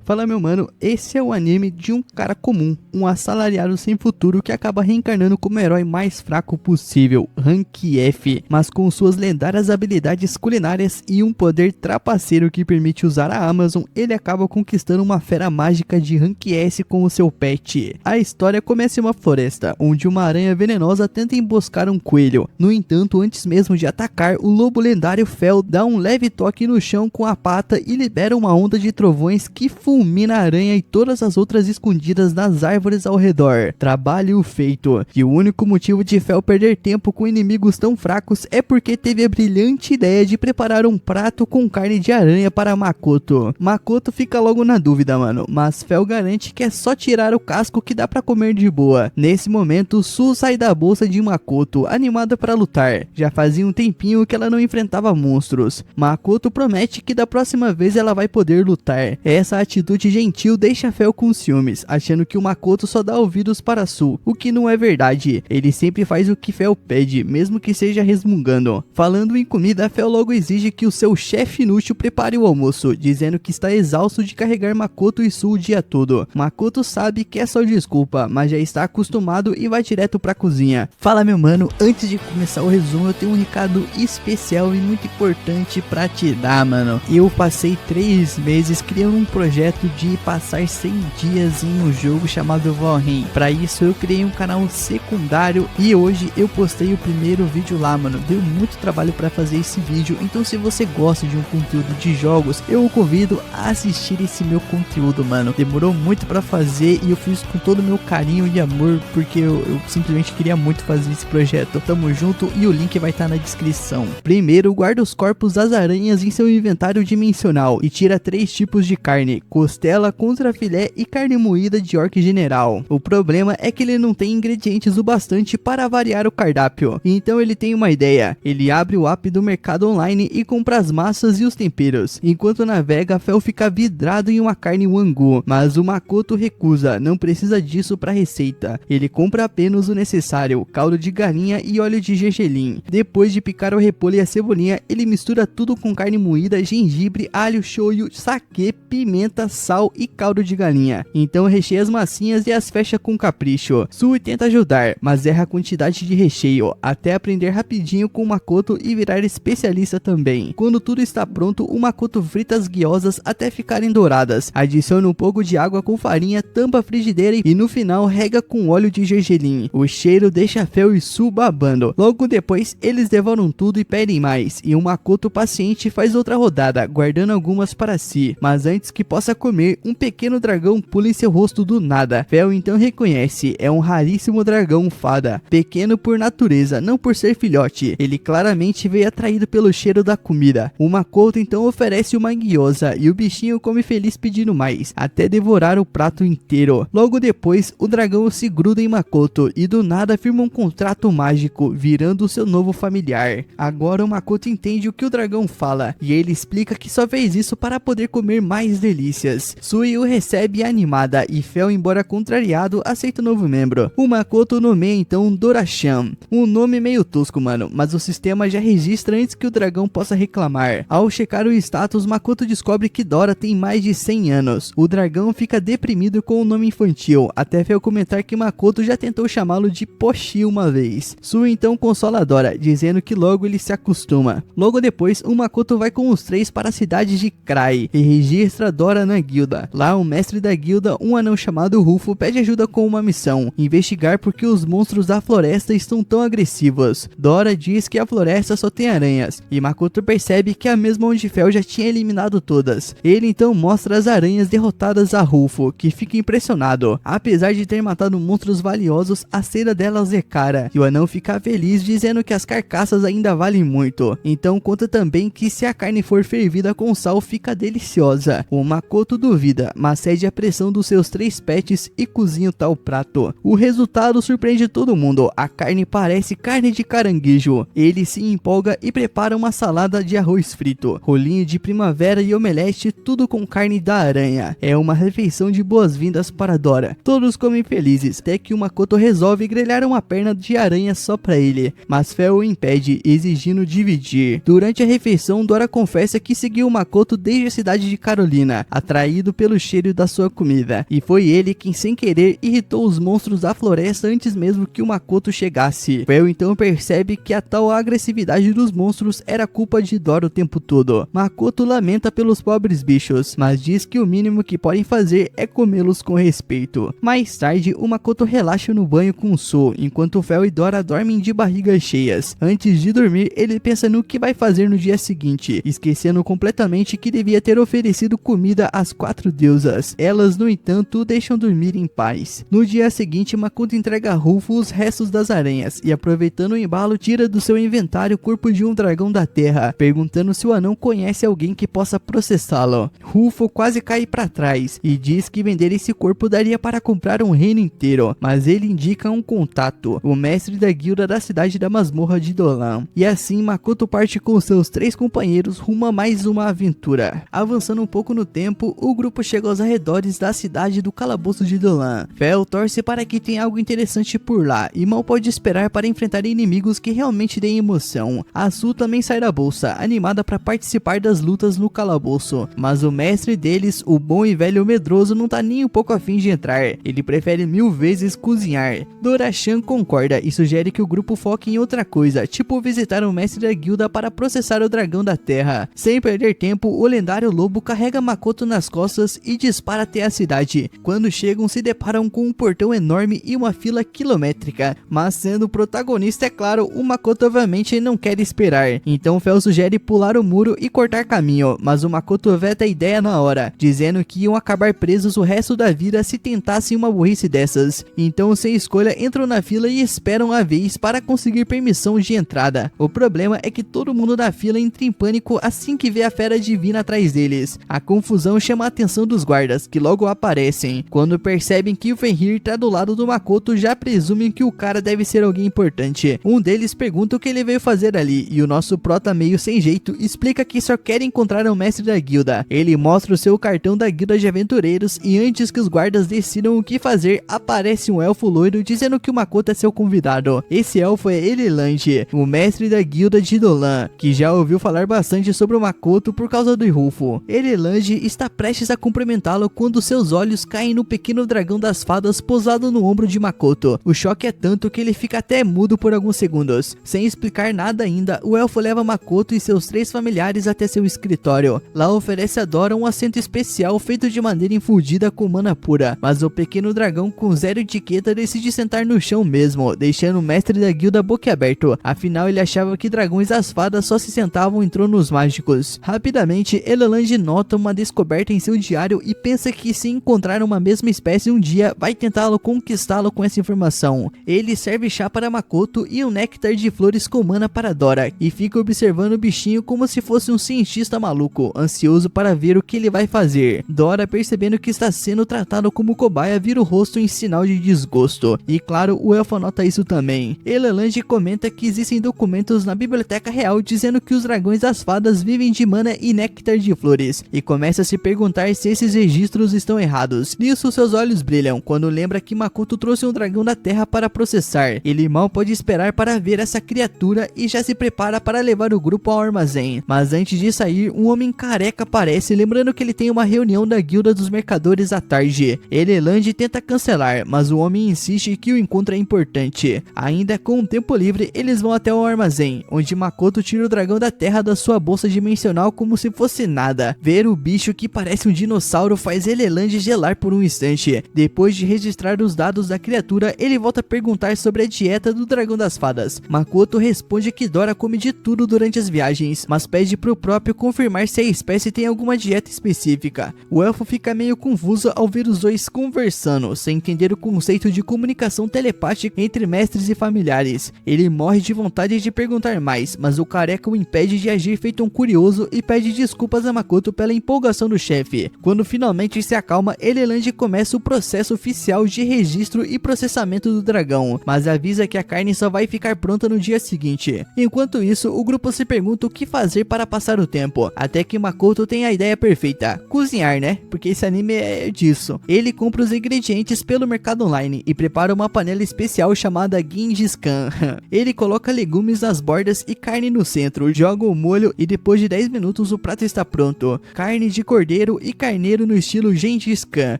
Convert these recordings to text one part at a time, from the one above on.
Fala meu mano, esse é o anime de um cara comum, um assalariado sem futuro que acaba reencarnando como o herói mais fraco possível, Rank F, mas com suas lendárias habilidades culinárias e um poder trapaceiro que permite usar a Amazon, ele acaba conquistando uma fera mágica de Rank S com o seu pet. A história começa em uma floresta, onde uma aranha venenosa tenta emboscar um coelho. No entanto, antes mesmo de atacar, o lobo lendário Fel dá um leve toque no chão com a pata e libera uma onda de trovões que fulmina a aranha e todas as outras escondidas nas árvores ao redor. Trabalho feito. E o único motivo de Fel perder tempo com inimigos tão fracos é porque teve a brilhante ideia de preparar um prato com carne de aranha para Makoto. Makoto fica logo na dúvida, mano, mas Fel garante que é só tirar o casco que dá pra comer de boa. Nesse momento, Su sai da bolsa de Makoto, animada para lutar. Já fazia um tempinho que ela não enfrentava monstros. Makoto promete que da próxima vez ela vai poder lutar. Essa atitude gentil deixa Fel com ciúmes, achando que o Makoto só dá ouvidos para Su, o que não é verdade. Ele sempre faz o que Fel pede, mesmo que seja resmungando. Falando em comida, Fel logo exige que o seu chefe inútil prepare o almoço, dizendo que está exausto de carregar Makoto e Su o dia todo. Makoto sabe que é só desculpa, mas já está acostumado e vai direto pra cozinha. Fala meu mano, antes de começar o resumo eu tenho um recado especial e muito importante pra te dar, mano. Eu passei 3 meses criando um projeto de passar 100 dias em um jogo chamado Valheim. Pra isso eu criei um canal secundário e hoje eu postei o primeiro vídeo lá, mano. Deu muito trabalho pra fazer esse vídeo, então se você gosta de um conteúdo de jogos, eu o convido a assistir esse meu conteúdo, mano. Demorou muito pra fazer e eu fiz com todo o meu carinho e amor, porque eu simplesmente queria muito fazer esse projeto. Tamo junto e o link vai estar na descrição. Primeiro, guarda os corpos das aranhas em seu inventário dimensional e tira 3 tipos de carne: costela, contrafilé e carne moída de orc general. O problema é que ele não tem ingredientes o bastante para variar o cardápio, então ele tem uma ideia. Ele abre o app do mercado online e compra as massas e os temperos. Enquanto navega, Fel fica vidrado em uma carne Wagyu, mas o Makoto recusa, não precisa disso para receita. Ele compra apenas o necessário: caldo de galinha e óleo de gergelim. Depois de picar o repolho e a cebolinha, ele mistura tudo com carne moída, gengibre, alho, shoyu, sake, pimenta, sal e caldo de galinha. Então recheia as massinhas e as fecha com capricho. Sui tenta ajudar, mas erra a quantidade de recheio, até aprender rapidinho com o Makoto e virar especialista também. Quando tudo está pronto, o Makoto frita as guiosas até ficarem douradas, adiciona um pouco de água com farinha, tampa a frigideira e no final rega com óleo de gergelim. O cheiro deixa Fel e Su babando. Logo depois eles devoram tudo e pedem mais, e o Makoto paciente faz outra rodada, guardando algumas para si. Mas antes que possa comer, um pequeno dragão pula em seu rosto do nada. Fel então reconhece, é um raríssimo dragão fada, pequeno por natureza, não por ser filhote. Ele claramente veio atraído pelo cheiro da comida. O Makoto então oferece uma guiosa e o bichinho come feliz pedindo mais, até devorar o prato inteiro. Logo depois, o dragão se gruda em Makoto e do nada firma um contrato mágico, virando seu novo familiar. Agora o Makoto entende o que o dragão fala, e ele explica que só fez isso para poder comer mais delícias. Sui o recebe animada e Fel, embora contrariado, aceita o novo membro. O Makoto nomeia então Dorachan, um nome meio tosco, mano, mas o sistema já registra antes que o dragão possa reclamar. Ao checar o status, Makoto descobre que Dora tem mais de 100 anos. O dragão fica deprimido com o nome infantil, até Fel comentar que Makoto já tentou chamá-lo de Pochi uma vez. Sui então consola Dora, dizendo que logo ele se acostuma. Logo depois, o Makoto vai com os 3 para a cidade de Krai e registra Dora na guilda. Lá, o mestre da guilda, um anão chamado Rufo, pede ajuda com uma missão: investigar por que os monstros da floresta estão tão agressivos. Dora diz que a floresta só tem aranhas, e Makoto percebe que é a mesma onde Fel já tinha eliminado todas. Ele então mostra as aranhas derrotadas a Rufo, que fica impressionado. Apesar de ter matado monstros valiosos, a cera delas é cara, e o anão fica feliz dizendo que as carcaças ainda valem muito. Então conta também que se a carne for fervida com sal fica deliciosa. O Makoto duvida, mas cede a pressão dos seus 3 pets e cozinha o tal prato. O resultado surpreende todo mundo, a carne parece carne de caranguejo. Ele se empolga e prepara uma salada de arroz frito, rolinho de primavera e omelete, tudo com carne da aranha. É uma refeição de boas-vindas para Dora. Todos comem felizes, até que o Makoto resolve grelhar uma perna de aranha só pra ele, mas Fel o impede, exigindo dividir. Durante a refeição, Dora confessa que seguiu o Makoto desde a cidade de Carolina, atrás atraído pelo cheiro da sua comida, e foi ele quem sem querer irritou os monstros da floresta antes mesmo que o Makoto chegasse. Fel então percebe que a tal agressividade dos monstros era culpa de Dora o tempo todo. Makoto lamenta pelos pobres bichos, mas diz que o mínimo que podem fazer é comê-los com respeito. Mais tarde, o Makoto relaxa no banho com o Sou, enquanto Fel e Dora dormem de barrigas cheias. Antes de dormir, ele pensa no que vai fazer no dia seguinte, esquecendo completamente que devia ter oferecido comida às 4 deusas. Elas, no entanto, o deixam dormir em paz. No dia seguinte, Makoto entrega a Rufo os restos das aranhas e, aproveitando o embalo, tira do seu inventário o corpo de um dragão da terra, perguntando se o anão conhece alguém que possa processá-lo. Rufo quase cai para trás e diz que vender esse corpo daria para comprar um reino inteiro, mas ele indica um contato, o mestre da guilda da cidade da masmorra de Dolan. E assim, Makoto parte com seus 3 companheiros rumo a mais uma aventura. Avançando um pouco no tempo, o grupo chega aos arredores da cidade do calabouço de Dolan. Fel torce para que tenha algo interessante por lá e mal pode esperar para enfrentar inimigos que realmente deem emoção. A Su também sai da bolsa, animada para participar das lutas no calabouço, mas o mestre deles, o bom e velho medroso, não tá nem um pouco afim de entrar. Ele prefere 1000 vezes cozinhar. Dora-chan concorda e sugere que o grupo foque em outra coisa, tipo visitar o mestre da guilda para processar o dragão da terra. Sem perder tempo, o lendário lobo carrega Makoto nas costas e dispara até a cidade. Quando chegam, se deparam com um portão enorme e uma fila quilométrica, mas sendo o protagonista, é claro, o Makoto obviamente não quer esperar. Então Fel sugere pular o muro e cortar caminho, mas o Makoto veta a ideia na hora, dizendo que iam acabar presos o resto da vida se tentassem uma burrice dessas. Então, sem escolha, entram na fila e esperam a vez para conseguir permissão de entrada. O problema é que todo mundo da fila entra em pânico assim que vê a fera divina atrás deles. A confusão chama a atenção dos guardas, que logo aparecem. Quando percebem que o Fenrir tá do lado do Makoto, já presumem que o cara deve ser alguém importante. Um deles pergunta o que ele veio fazer ali, e o nosso prota, meio sem jeito, explica que só quer encontrar o mestre da guilda. Ele mostra o seu cartão da guilda de aventureiros, e antes que os guardas decidam o que fazer, aparece um elfo loiro dizendo que o Makoto é seu convidado. Esse elfo é Eleland, o mestre da guilda de Dolan, que já ouviu falar bastante sobre o Makoto por causa do Rufo. Eleland está prestes a cumprimentá-lo quando seus olhos caem no pequeno dragão das fadas posado no ombro de Makoto. O choque é tanto que ele fica até mudo por alguns segundos. Sem explicar nada ainda, o elfo leva Makoto e seus 3 familiares até seu escritório. Lá oferece a Dora um assento especial feito de madeira infundida com mana pura, mas o pequeno dragão, com zero etiqueta, decide sentar no chão mesmo, deixando o mestre da guilda boquiaberto. Afinal, ele achava que dragões das fadas só se sentavam em tronos mágicos. Rapidamente, Eleland nota uma descoberta em seu diário e pensa que se encontrar uma mesma espécie um dia, vai tentá-lo conquistá-lo com essa informação. Ele serve chá para Makoto e um néctar de flores com mana para Dora, e fica observando o bichinho como se fosse um cientista maluco, ansioso para ver o que ele vai fazer. Dora, percebendo que está sendo tratado como cobaia, vira o rosto em sinal de desgosto. E claro, o elfo nota isso também. Eleland comenta que existem documentos na biblioteca real dizendo que os dragões das fadas vivem de mana e néctar de flores, e começa a se perguntar se esses registros estão errados. Nisso, seus olhos brilham quando lembra que Makoto trouxe um dragão da terra para processar. Ele mal pode esperar para ver essa criatura e já se prepara para levar o grupo ao armazém. Mas antes de sair, um homem careca aparece, lembrando que ele tem uma reunião da guilda dos mercadores à tarde. Eleland tenta cancelar, mas o homem insiste que o encontro é importante. Ainda com um tempo livre, eles vão até o armazém, onde Makoto tira o dragão da terra da sua bolsa dimensional como se fosse nada. Ver o bicho que parece um dinossauro faz Eleland gelar por um instante. Depois de registrar os dados da criatura, ele volta a perguntar sobre a dieta do dragão das fadas. Makoto responde que Dora come de tudo durante as viagens, mas pede pro próprio confirmar se a espécie tem alguma dieta específica. O elfo fica meio confuso ao ver os dois conversando, sem entender o conceito de comunicação telepática entre mestres e familiares. Ele morre de vontade de perguntar mais, mas o careca o impede de agir feito um curioso e pede desculpas a Makoto pela empolgação do chefe. Quando finalmente se acalma, Eleland começa o processo oficial de registro e processamento do dragão, mas avisa que a carne só vai ficar pronta no dia seguinte. Enquanto isso, o grupo se pergunta o que fazer para passar o tempo, até que Makoto tem a ideia perfeita: cozinhar, né? Porque esse anime é disso. Ele compra os ingredientes pelo mercado online e prepara uma panela especial chamada Genghis Khan. Ele coloca legumes nas bordas e carne no centro, joga o molho e depois de 10 minutos o prato está pronto. Carne de cordeiro carteiro e carneiro no estilo Gengis Khan,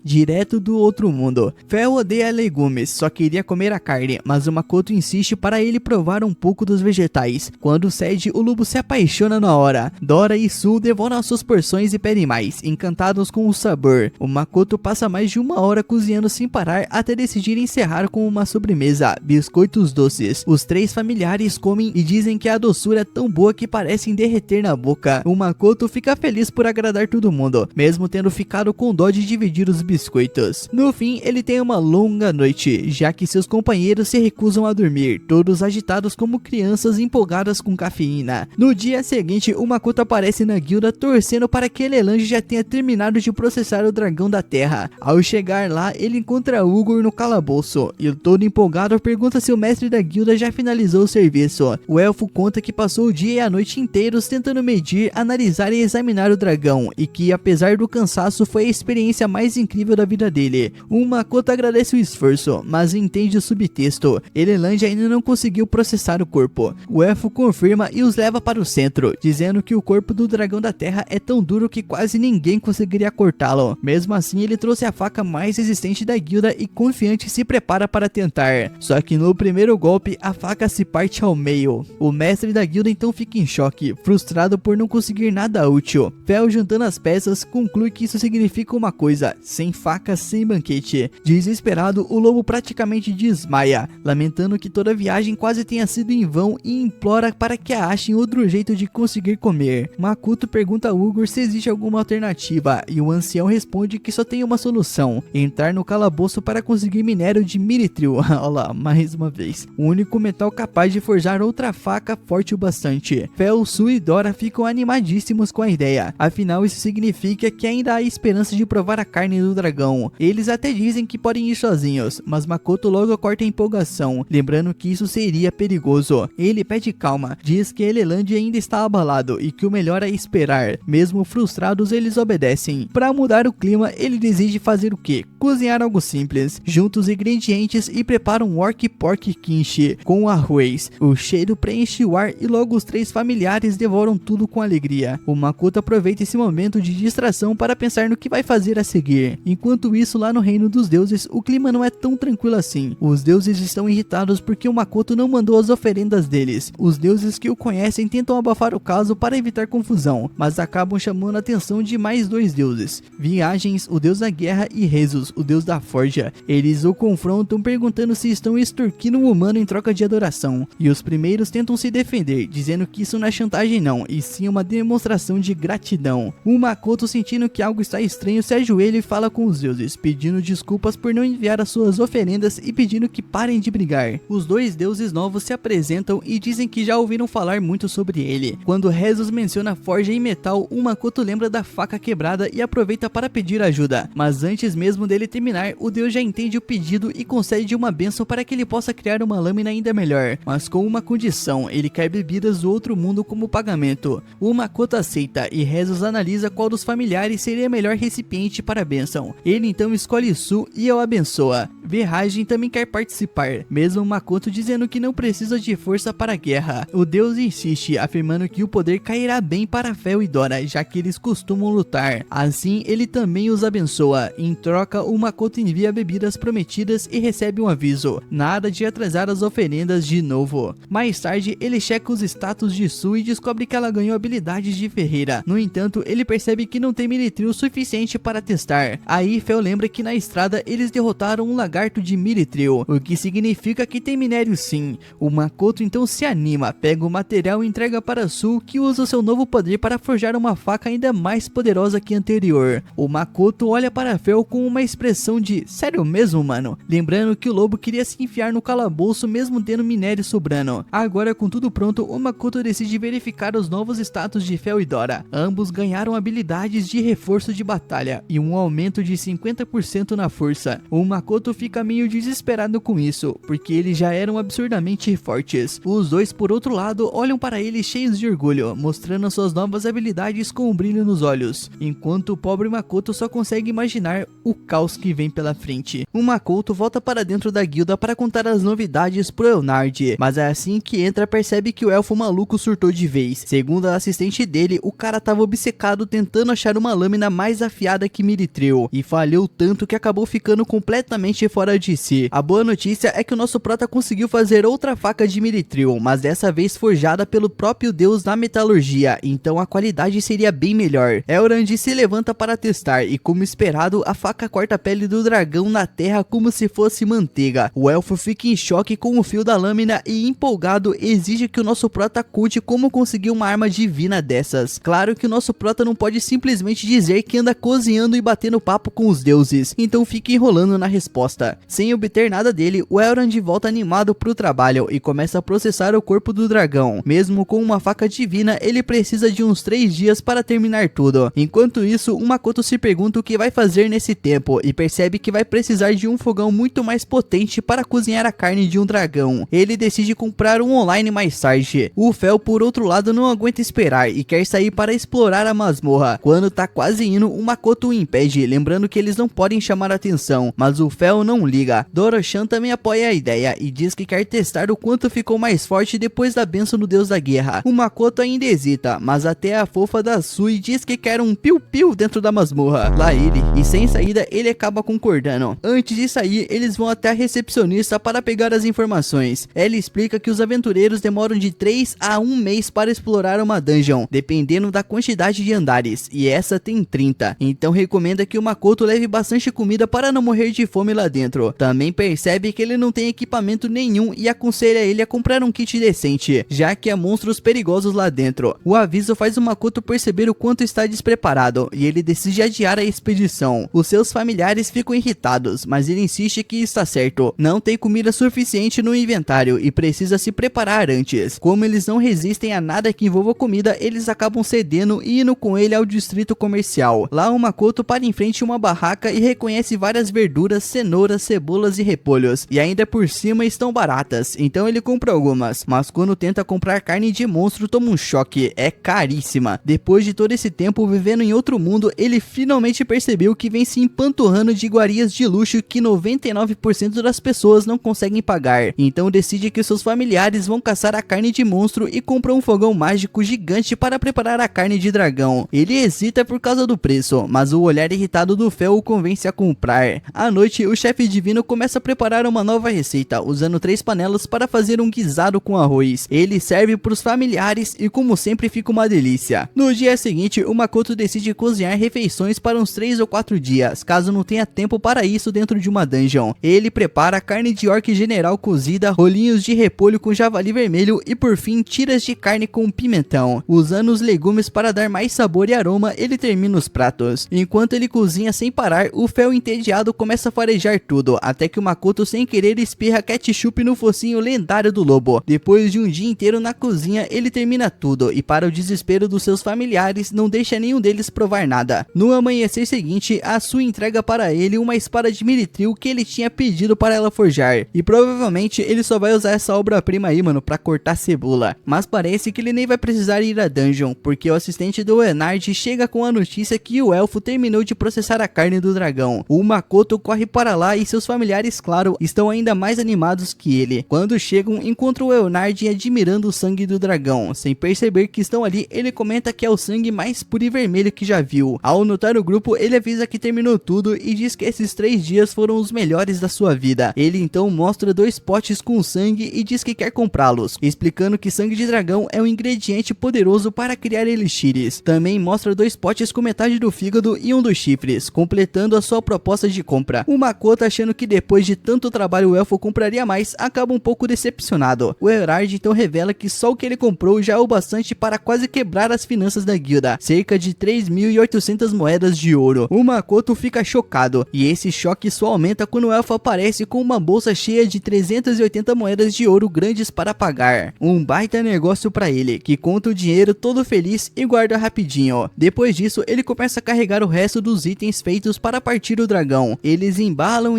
direto do outro mundo. Fel odeia legumes, só queria comer a carne, mas o Makoto insiste para ele provar um pouco dos vegetais. Quando cede, o lobo se apaixona na hora. Dora e Su devoram suas porções e pedem mais, encantados com o sabor. O Makoto passa mais de uma hora cozinhando sem parar até decidir encerrar com uma sobremesa, biscoitos doces. Os três familiares comem e dizem que a doçura é tão boa que parecem derreter na boca. O Makoto fica feliz por agradar todo mundo, mesmo tendo ficado com dó de dividir os biscoitos. No fim, ele tem uma longa noite, já que seus companheiros se recusam a dormir, todos agitados como crianças empolgadas com cafeína. No dia seguinte, o Makoto aparece na guilda torcendo para que Elelange já tenha terminado de processar o dragão da terra. Ao chegar lá, ele encontra Ugor no calabouço, e todo empolgado pergunta se o mestre da guilda já finalizou o serviço. O elfo conta que passou o dia e a noite inteiros tentando medir, analisar e examinar o dragão, e que apesar do cansaço foi a experiência mais incrível da vida dele. O Makoto agradece o esforço, mas entende o subtexto. Elelange ainda não conseguiu processar o corpo. O elfo confirma e os leva para o centro, dizendo que o corpo do dragão da terra é tão duro que quase ninguém conseguiria cortá-lo. Mesmo assim, ele trouxe a faca mais resistente da guilda e confiante se prepara para tentar. Só que no primeiro golpe, a faca se parte ao meio. O mestre da guilda então fica em choque, frustrado por não conseguir nada útil. Fel, juntando as peças, conclui que isso significa uma coisa: sem faca, sem banquete. Desesperado, o lobo praticamente desmaia, lamentando que toda a viagem quase tenha sido em vão e implora para que achem outro jeito de conseguir comer. Makoto pergunta a Ugor se existe alguma alternativa, e o ancião responde que só tem uma solução: entrar no calabouço para conseguir minério de Mithril. Olha lá, mais uma vez. O único metal capaz de forjar outra faca forte o bastante. Fel, Su e Dora ficam animadíssimos com a ideia, afinal isso significa que ainda há esperança de provar a carne do dragão. Eles até dizem que podem ir sozinhos, mas Makoto logo corta a empolgação, lembrando que isso seria perigoso. Ele pede calma, diz que Elelange ainda está abalado e que o melhor é esperar. Mesmo frustrados, eles obedecem. Para mudar o clima, ele decide fazer o quê? Cozinhar algo simples. Junta os ingredientes e prepara um orc pork kimchi com arroz. O cheiro preenche o ar e logo os três familiares devoram tudo com alegria. O Makoto aproveita esse momento de distração para pensar no que vai fazer a seguir. Enquanto isso, lá no reino dos deuses, o clima não é tão tranquilo assim. Os deuses estão irritados porque o Makoto não mandou as oferendas deles. Os deuses que o conhecem tentam abafar o caso para evitar confusão, mas acabam chamando a atenção de mais dois deuses: Viagens, o deus da guerra, e Rezos, o deus da forja. Eles o confrontam perguntando se estão extorquindo um humano em troca de adoração, e os primeiros tentam se defender, dizendo que isso não é chantagem não, e sim uma demonstração de gratidão. O Makoto, sentindo que algo está estranho, se ajoelha e fala com os deuses, pedindo desculpas por não enviar as suas oferendas e pedindo que parem de brigar. Os dois deuses novos se apresentam e dizem que já ouviram falar muito sobre ele. Quando Rezos menciona forja e metal, o Makoto lembra da faca quebrada e aproveita para pedir ajuda, mas antes mesmo dele terminar, o deus já entende o pedido e concede uma bênção para que ele possa criar uma lâmina ainda melhor, mas com uma condição: ele quer bebidas do outro mundo como pagamento. O Makoto aceita e Rezos analisa qual dos familiares seria o melhor recipiente para a bênção. Ele então escolhe Su e o abençoa. Verragem também quer participar, mesmo Makoto dizendo que não precisa de força para a guerra. O deus insiste, afirmando que o poder cairá bem para Fel e Dora, já que eles costumam lutar. Assim, ele também os abençoa. Em troca, o Makoto envia bebidas prometidas e recebe um aviso: nada de atrasar as oferendas de novo. Mais tarde, ele checa os status de Su e descobre que ela ganhou habilidades de ferreira. No entanto, ele percebe que não tem Mithril suficiente para testar. Aí, Fel lembra que na estrada eles derrotaram um lagarto de Mithril, o que significa que tem minério sim. O Makoto então se anima, pega o material e entrega para Su, que usa o seu novo poder para forjar uma faca ainda mais poderosa que a anterior. O Makoto olha para Fel com uma expressão de sério mesmo, mano? Lembrando que o lobo queria se enfiar no calabouço mesmo tendo minério sobrando. Agora, com tudo pronto, o Makoto decide verificar os novos status de Fel e Dora. Ambos ganharam habilidades de reforço de batalha e um aumento de 50% na força. O Makoto fica meio desesperado com isso, porque eles já eram absurdamente fortes. Os dois, por outro lado, olham para ele cheios de orgulho, mostrando suas novas habilidades com um brilho nos olhos, enquanto o pobre Makoto só consegue imaginar o caos que vem pela frente. O Makoto volta para dentro da guilda para contar as novidades pro Eunard, mas é assim que entra percebe que o elfo maluco surtou de vez. Segundo a assistente dele, o cara tava obcecado tentando achar achar uma lâmina mais afiada que Mithril, e falhou tanto que acabou ficando completamente fora de si. A boa notícia é que o nosso prota conseguiu fazer outra faca de Mithril, mas dessa vez forjada pelo próprio deus da metalurgia, então a qualidade seria bem melhor. Elrond se levanta para testar e, como esperado, a faca corta a pele do dragão na terra como se fosse manteiga. O elfo fica em choque com o fio da lâmina e, empolgado, exige que o nosso prota conte como conseguir uma arma divina dessas. Claro que o nosso prota não pode simplesmente dizer que anda cozinhando e batendo papo com os deuses, então fica enrolando na resposta. Sem obter nada dele, o Elrond volta animado pro trabalho e começa a processar o corpo do dragão. Mesmo com uma faca divina, ele precisa de uns 3 dias para terminar tudo. Enquanto isso, o Makoto se pergunta o que vai fazer nesse tempo e percebe que vai precisar de um fogão muito mais potente para cozinhar a carne de um dragão. Ele decide comprar um online mais tarde. O Fel, por outro lado, não aguenta esperar e quer sair para explorar a masmorra. Quando tá quase indo, o Makoto o impede, lembrando que eles não podem chamar atenção, mas o Fel não liga. Doro-chan também apoia a ideia e diz que quer testar o quanto ficou mais forte depois da bênção do deus da guerra. O Makoto ainda hesita, mas até a fofa da Sui diz que quer um piu-piu dentro da masmorra. Lá ele, e sem saída, ele acaba concordando. Antes de sair, eles vão até a recepcionista para pegar as informações. Ela explica que os aventureiros demoram de 3 a 1 mês para explorar uma dungeon, dependendo da quantidade de andares, e essa tem 30. Então recomenda que o Makoto leve bastante comida para não morrer de fome lá dentro. Também percebe que ele não tem equipamento nenhum e aconselha ele a comprar um kit decente, já que há monstros perigosos lá dentro. O aviso faz o Makoto perceber o quanto está despreparado, e ele decide adiar a expedição. Os seus familiares ficam irritados, mas ele insiste que está certo. Não tem comida suficiente no inventário e precisa se preparar antes. Como eles não resistem a nada que envolva comida, eles acabam cedendo e indo com ele ao distrito comercial. Lá o Makoto para em frente a uma barraca e reconhece várias verduras, cenouras, cebolas e repolhos, e ainda por cima estão baratas, então ele compra algumas, mas quando tenta comprar carne de monstro toma um choque, é caríssima. Depois de todo esse tempo vivendo em outro mundo, ele finalmente percebeu que vem se empanturrando de iguarias de luxo que 99% das pessoas não conseguem pagar, então decide que seus familiares vão caçar a carne de monstro e compra um fogão mágico gigante para preparar a carne de dragão. Ele hesita por causa do preço, mas o olhar irritado do Fel o convence a comprar. À noite, o chefe divino começa a preparar uma nova receita, usando 3 panelas para fazer um guisado com arroz. Ele serve para os familiares e, como sempre, fica uma delícia. No dia seguinte, o Makoto decide cozinhar refeições para uns 3 ou 4 dias, caso não tenha tempo para isso dentro de uma dungeon. Ele prepara carne de orc general cozida, rolinhos de repolho com javali vermelho e, por fim, tiras de carne com pimentão. Usando os legumes para dar mais sabor e aroma, ele termina os pratos. Enquanto ele cozinha sem parar, o Fel entediado começa a farejar tudo, até que o Makoto sem querer espirra ketchup no focinho lendário do lobo. Depois de um dia inteiro na cozinha, ele termina tudo e, para o desespero dos seus familiares, não deixa nenhum deles provar nada. No amanhecer seguinte, a Sui entrega para ele uma espada de Mithril que ele tinha pedido para ela forjar, e provavelmente ele só vai usar essa obra-prima aí, mano, pra cortar cebola. Mas parece que ele nem vai precisar ir à dungeon, porque o assistente do Eonard chega com a notícia que o elfo terminou de processar a carne do dragão. O Makoto corre para lá e seus familiares, claro, estão ainda mais animados que ele. Quando chegam, encontram o Eonard admirando o sangue do dragão. Sem perceber que estão ali, ele comenta que é o sangue mais puro e vermelho que já viu. Ao notar o grupo, ele avisa que terminou tudo e diz que esses 3 dias foram os melhores da sua vida. Ele então mostra 2 potes com sangue e diz que quer comprá-los, explicando que sangue de dragão é um ingrediente poderoso para criar elixires. Também mostra 2 potes com metade do fígado e um dos chifres, completando a sua proposta de compra. O Makoto, achando que depois de tanto trabalho o elfo compraria mais, acaba um pouco decepcionado. O Eorard então revela que só o que ele comprou já é o bastante para quase quebrar as finanças da guilda, cerca de 3.800 moedas de ouro. O Makoto fica chocado, e esse choque só aumenta quando o elfo aparece com uma bolsa cheia de 380 moedas de ouro grandes para pagar. Um baita negócio para ele, que conta o dinheiro todo feliz e guarda rapidinho. Depois disso, ele começa a carregar o resto dos itens feitos para partir o dragão. Eles embalam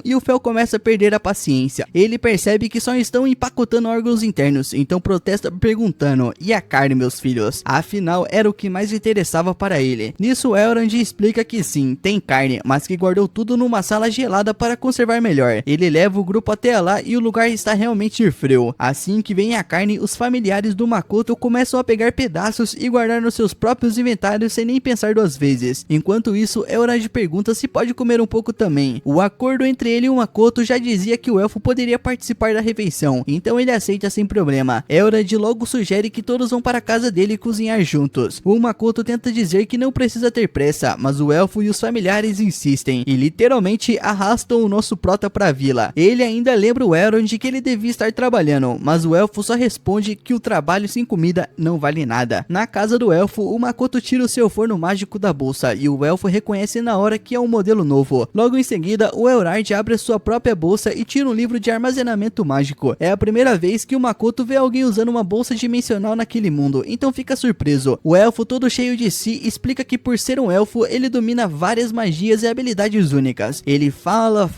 e o Fel começa a perder a paciência. Ele percebe que só estão empacotando órgãos internos, então protesta perguntando: e a carne, meus filhos? Afinal, era o que mais interessava para ele. Nisso, Elrond explica que sim, tem carne, mas que guardou tudo numa sala gelada para conservar melhor. Ele leva o grupo até lá e o lugar está realmente frio. Assim que vem a carne, os familiares do Makoto começam a pegar pedaços e guardar nos seus próprios inventários sem nem pensar duas vezes. Enquanto isso, Elrond pergunta se pode comer um pouco também. O acordo entre ele e o Makoto já dizia que o elfo poderia participar da refeição, então ele aceita sem problema. Elrond logo sugere que todos vão para a casa dele cozinhar juntos. O Makoto tenta dizer que não precisa ter pressa, mas o elfo e os familiares insistem e literalmente arrastam o nosso prota para a vila. Ele ainda lembra o Elrond que ele devia estar trabalhando, mas o elfo só responde que o trabalho sem comida não vale nada. Na casa do elfo, o Makoto tira o seu forno mágico da bolsa e o elfo reconhece na hora que é um modelo novo. Logo em seguida, o Elrond abre a sua própria bolsa e tira um livro de armazenamento mágico. É a primeira vez que o Makoto vê alguém usando uma bolsa dimensional naquele mundo, então fica surpreso. O elfo, todo cheio de si, explica que por ser um elfo, ele domina várias magias e habilidades únicas. Ele fala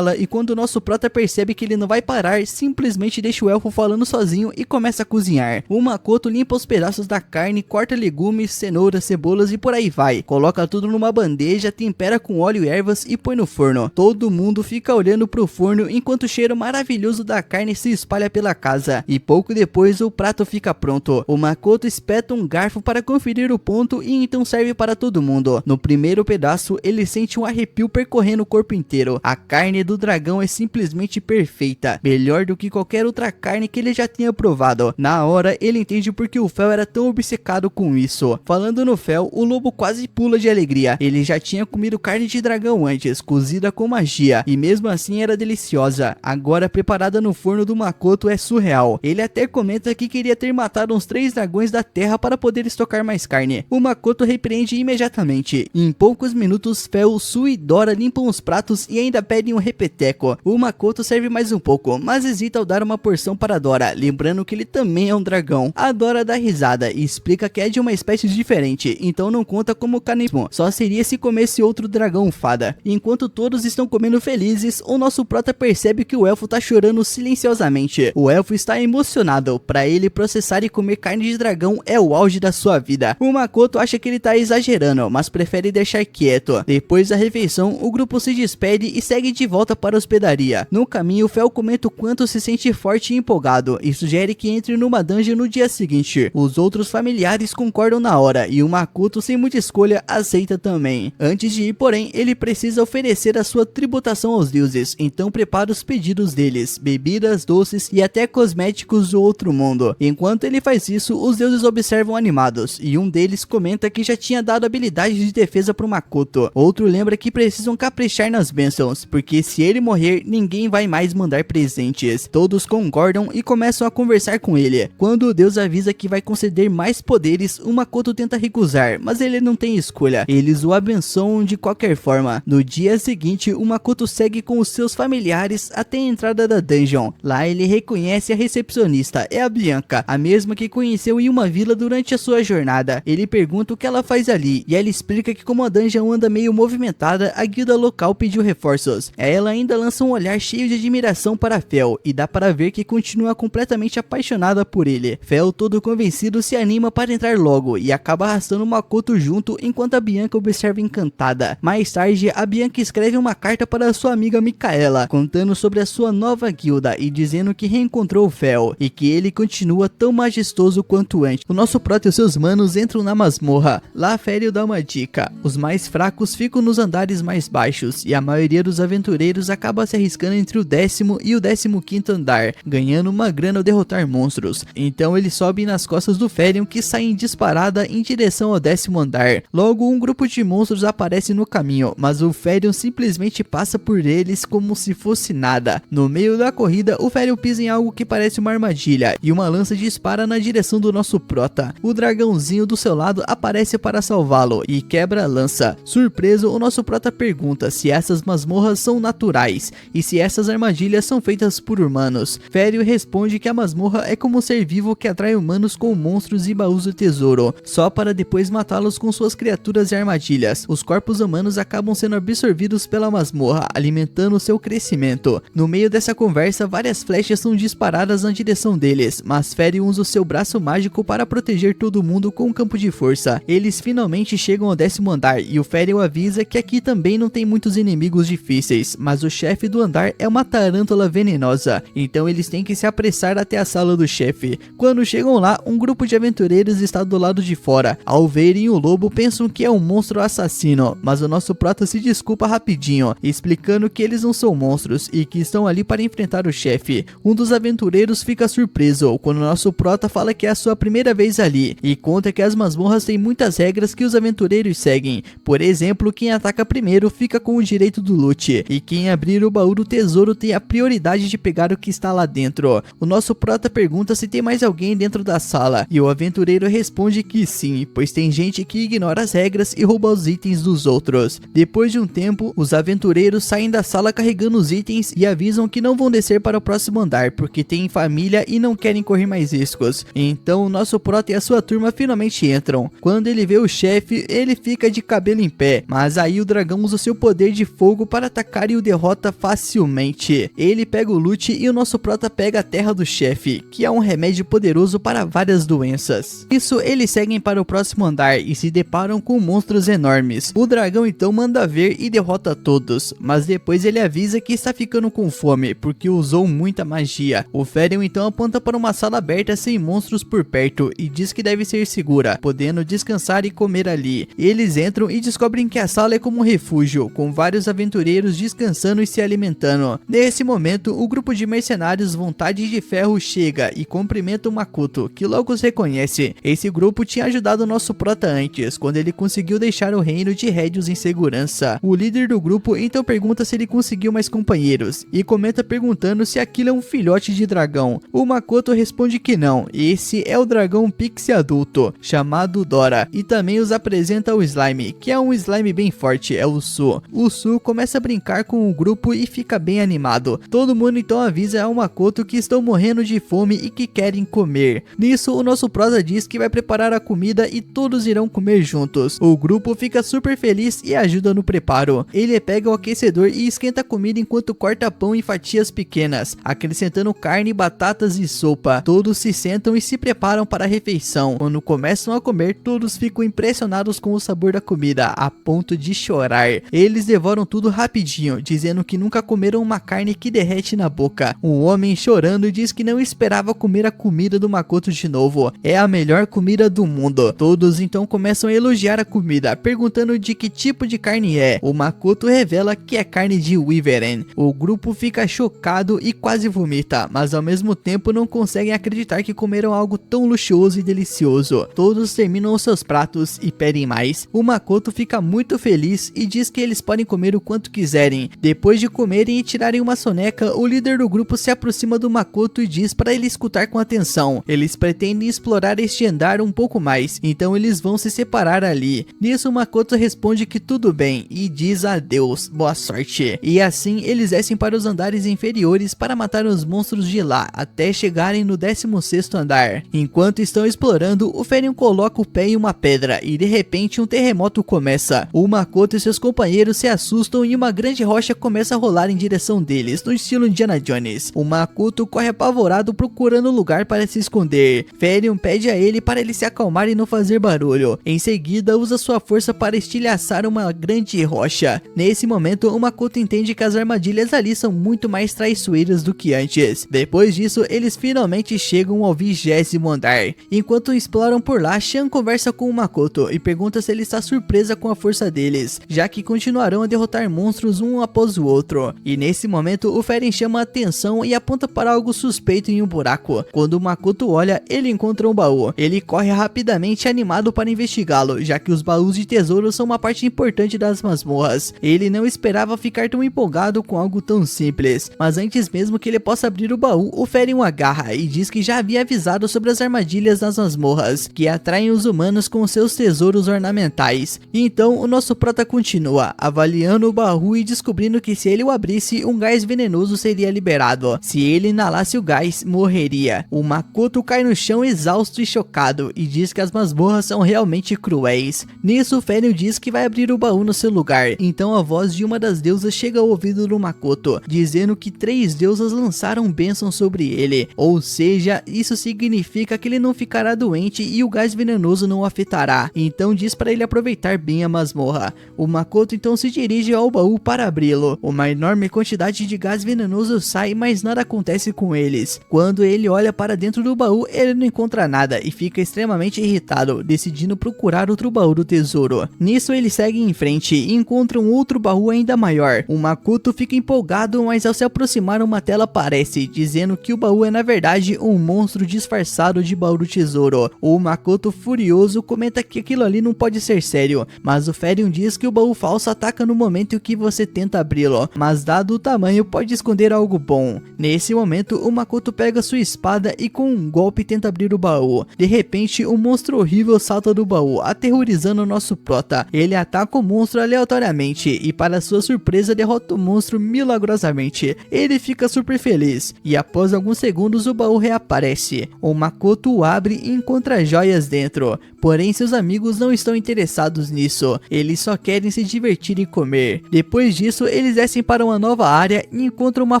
e quando o nosso prota percebe que ele não vai parar, simplesmente deixa o elfo falando sozinho e começa a cozinhar. O Makoto limpa os pedaços da carne, corta legumes, cenouras, cebolas e por aí vai. Coloca tudo numa bandeja, tempera com óleo e ervas e põe no forno. Todo mundo fica olhando pro forno enquanto o cheiro maravilhoso da carne se espalha pela casa. E pouco depois o prato fica pronto. O Makoto espeta um garfo para conferir o ponto e então serve para todo mundo. No primeiro pedaço, ele sente um arrepio percorrendo o corpo inteiro. A carne do dragão é simplesmente perfeita, melhor do que qualquer outra carne que ele já tinha provado. Na hora, ele entende porque o Fel era tão obcecado com isso. Falando no Fel, o lobo quase pula de alegria. Ele já tinha comido carne de dragão antes, cozida com magia, e mesmo assim era deliciosa. Agora preparada no forno do Makoto é surreal. Ele até comenta que queria ter matado uns 3 dragões da terra para poder estocar mais carne. O Makoto repreende imediatamente. Em poucos minutos, Fel, Su e Dora limpam os pratos e ainda pedem um repeteco. O Makoto serve mais um pouco, mas hesita ao dar uma porção para Dora, lembrando que ele também é um dragão. A Dora dá risada e explica que é de uma espécie diferente, então não conta como canibalismo, só seria se comesse outro dragão fada. Enquanto todos estão comendo felizes, o nosso prota percebe que o elfo tá chorando silenciosamente. O elfo está emocionado, para ele processar e comer carne de dragão é o auge da sua vida. O Makoto acha que ele tá exagerando, mas prefere deixar quieto. Depois da refeição, o grupo se despede e segue de volta para a hospedaria. No caminho, Fel comenta o quanto se sente forte e empolgado e sugere que entre numa dungeon no dia seguinte. Os outros familiares concordam na hora e o Makoto, sem muita escolha, aceita também. Antes de ir, porém, ele precisa oferecer a sua tributação aos deuses, então prepara os pedidos deles, bebidas, doces e até cosméticos do outro mundo. Enquanto ele faz isso, os deuses observam animados e um deles comenta que já tinha dado habilidade de defesa pro Makoto. Outro lembra que precisam caprichar nas bênçãos, porque se ele morrer, ninguém vai mais mandar presentes. Todos concordam e começam a conversar com ele. Quando o deus avisa que vai conceder mais poderes, o Makoto tenta recusar, mas ele não tem escolha. Eles o abençoam de qualquer forma. No dia seguinte, o Makoto segue com os seus familiares até a entrada da dungeon. Lá ele reconhece a recepcionista, é a Bianca, a mesma que conheceu em uma vila durante a sua jornada. Ele pergunta o que ela faz ali, e ela explica que como a dungeon anda meio movimentada, a guilda local pediu reforços. Ela ainda lança um olhar cheio de admiração para Fel, e dá para ver que continua completamente apaixonada por ele. Fel, todo convencido, se anima para entrar logo, e acaba arrastando o Makoto junto, enquanto a Bianca observa encantada. Mais tarde, a Bianca escreve uma carta para sua amiga Micaela, contando sobre a sua nova guilda e dizendo que reencontrou o Fel, e que ele continua tão majestoso quanto antes. O nosso prota e os seus manos entram na masmorra. Lá, Fério dá uma dica: os mais fracos ficam nos andares mais baixos, e a maioria dos aventureiros acaba se arriscando entre o 10º e o 15º andar, ganhando uma grana ao derrotar monstros. Então eles sobem nas costas do Férion, que sai em disparada em direção ao 10º andar. Logo, um grupo de monstros aparece no caminho, mas o Férion simplesmente passa por eles como se fosse nada. No meio da corrida, o Férion pisa em algo que parece uma armadilha, e uma lança dispara na direção do nosso prota. O dragãozinho do seu lado aparece para salvá-lo e quebra a lança. Surpreso, o nosso prota pergunta se essas masmorras são naturais e se essas armadilhas são feitas por humanos. Férion responde que a masmorra é como um ser vivo que atrai humanos com monstros e baús do tesouro, só para depois matá-los com suas criaturas e armadilhas. Os corpos humanos acabam sendo absorvidos pela masmorra, alimentando seu crescimento. No meio dessa conversa, várias flechas são disparadas na direção deles, mas Férion usa o seu braço mágico para proteger todo mundo com um campo de força. Eles finalmente chegam ao 10º andar e o Férion avisa que aqui também não tem muitos inimigos difíceis, mas o chefe do andar é uma tarântula venenosa, então eles têm que se apressar até a sala do chefe. Quando chegam lá, um grupo de aventureiros está do lado de fora. Ao verem o lobo, pensam que é um monstro assassino, mas o nosso prota se desculpa rapidinho, explicando que eles não são monstros e que estão ali para enfrentar o chefe. Um dos aventureiros fica surpreso quando o nosso prota fala que é a sua primeira vez ali e conta que as masmorras têm muitas regras que os aventureiros seguem. Por exemplo, quem ataca primeiro fica com o direito do loot e quem abrir o baú do tesouro tem a prioridade de pegar o que está lá dentro. O nosso prota pergunta se tem mais alguém dentro da sala e o aventureiro responde que sim, pois tem gente que ignora as regras e rouba os itens dos outros. Depois de um tempo, os aventureiros saem da sala carregando os itens e avisam que não vão descer para o próximo andar porque têm família e não querem correr mais riscos. Então o nosso prota e a sua turma finalmente entram. Quando ele vê o chefe, ele fica de cabelo em pé, mas aí o dragão usa seu poder de fogo para atacar e o derrota facilmente. Ele pega o loot e o nosso prota pega a terra do chefe, que é um remédio poderoso para várias doenças. Isso, eles seguem para o próximo andar e se deparam com monstros enormes. O dragão então manda ver e derrota todos, mas depois ele avisa que está ficando com fome porque usou muita magia. O Ferion então aponta para uma sala aberta sem monstros por perto e diz que deve ser segura, podendo descansar e comer ali. Eles entram e descobrem que a sala é como um refúgio, com vários aventureiros descansando e se alimentando. Nesse momento, o grupo de mercenários Vontade de Ferro chega e cumprimenta o Makoto, que logo os reconhece. Esse grupo tinha ajudado o nosso prota antes, quando ele conseguiu deixar o reino de Rédios em segurança. O líder do grupo então pergunta se ele conseguiu mais companheiros, e comenta perguntando se aquilo é um filhote de dragão. O Makoto responde que não, esse é o dragão Pixie adulto, chamado Dora, e também os apresenta o Slime, que é um slime bem forte, é o Su. O Su começa a brincar com o grupo e fica bem animado. Todo mundo então avisa ao Makoto que estão morrendo de fome e que querem comer. Nisso, o nosso prota diz que vai preparar a comida e todos irão comer juntos. O grupo fica super feliz e ajuda no preparo. Ele pega o aquecedor e esquenta a comida enquanto corta pão em fatias pequenas, acrescentando carne, batatas e sopa. Todos se sentam e se preparam para a refeição. Quando começam a comer, todos ficam impressionados com o sabor da comida, a ponto de chorar. Eles devoram tudo rapidinho, dizendo que nunca comeram uma carne que derrete na boca. Um homem chorando diz que não esperava comer a comida do Makoto de novo. É a melhor comida do mundo. Todos então começam a elogiar a comida, perguntando de que tipo de carne é. O Makoto revela que é carne de Wyvern. O grupo fica chocado e quase vomita, mas ao mesmo tempo não conseguem acreditar que comeram algo tão luxuoso e delicioso. Todos terminam os seus pratos e pedem mais. O Makoto fica muito feliz e diz que eles podem comer o quanto quiserem. Depois de comerem e tirarem uma soneca, o líder do grupo se aproxima do Makoto e diz para ele escutar com atenção. Eles pretendem explorar este andar um pouco mais, então eles vão se separar ali. Nisso, o Makoto responde que tudo bem e diz adeus, boa sorte. E assim eles descem para os andares inferiores para matar os monstros de lá, até chegarem no 16º andar. Enquanto estão explorando, o Ferion coloca o pé em uma pedra e de repente um terremoto começa. O Makoto e seus companheiros se assustam e uma grande rocha começa a rolar em direção deles, no estilo Indiana Jones. O Makoto corre apavorado procurando lugar para se esconder. Ferion pede a ele para ele se acalmar e não fazer barulho. Em seguida, usa sua força para estilhaçar uma grande rocha. Nesse momento, o Makoto entende que as armadilhas ali são muito mais traiçoeiras do que antes. Depois disso, eles finalmente chegam ao 20º andar. Enquanto exploram por lá, Shan conversa com o Makoto e pergunta se ele está surpresa com a força deles, já que continuarão a derrotar monstros um após o outro. E nesse momento, o Ferion chama a atenção e aponta para algo suspeito em um buraco. Quando o Makoto olha, ele encontra um baú. Ele corre rapidamente animado para investigá-lo, já que os baús de tesouro são uma parte importante das masmorras. Ele não esperava ficar tão empolgado com algo tão simples, mas antes mesmo que ele possa abrir o baú, o Ferion agarra e diz que já havia avisado sobre as armadilhas das masmorras, que atraem os humanos com seus tesouros ornamentais. Então o nosso prota continua, avaliando o baú e descobrindo que se ele o abrisse, um gás venenoso seria liberado. Se ele inalasse o gás, morreria. O Makoto cai no chão exausto e chocado e diz que as masmorras são realmente cruéis. Nisso, o Ferion diz que vai abrir o baú no seu lugar. Então a voz de uma das deusas chega ao ouvido do Makoto, dizendo que 3 deusas lançaram bênçãos sobre ele. Ou seja, isso significa que ele não ficará doente e o gás venenoso não o afetará. Então diz para ele aproveitar bem a masmorra. O Makoto então se dirige ao baú para abri-lo. Uma enorme quantidade de gás venenoso sai, mas nada acontece com eles. Quando ele olha para dentro do baú, ele não encontra nada e fica extremamente irritado Fero, decidindo procurar outro baú do tesouro. Nisso eles seguem em frente e encontram outro baú ainda maior. O Makoto fica empolgado, mas ao se aproximar uma tela aparece, dizendo que o baú é na verdade um monstro disfarçado de baú do tesouro. O Makoto, furioso, comenta que aquilo ali não pode ser sério, mas o Ferion diz que o baú falso ataca no momento em que você tenta abri-lo, mas dado o tamanho pode esconder algo bom. Nesse momento o Makoto pega sua espada e com um golpe tenta abrir o baú. De repente um monstro horrível salta do baú, aterrorizando o nosso prota. Ele ataca o monstro aleatoriamente e para sua surpresa derrota o monstro milagrosamente. Ele fica super feliz e após alguns segundos o baú reaparece. O Makoto o abre e encontra joias dentro, porém seus amigos não estão interessados nisso, eles só querem se divertir e comer. Depois disso eles descem para uma nova área e encontram uma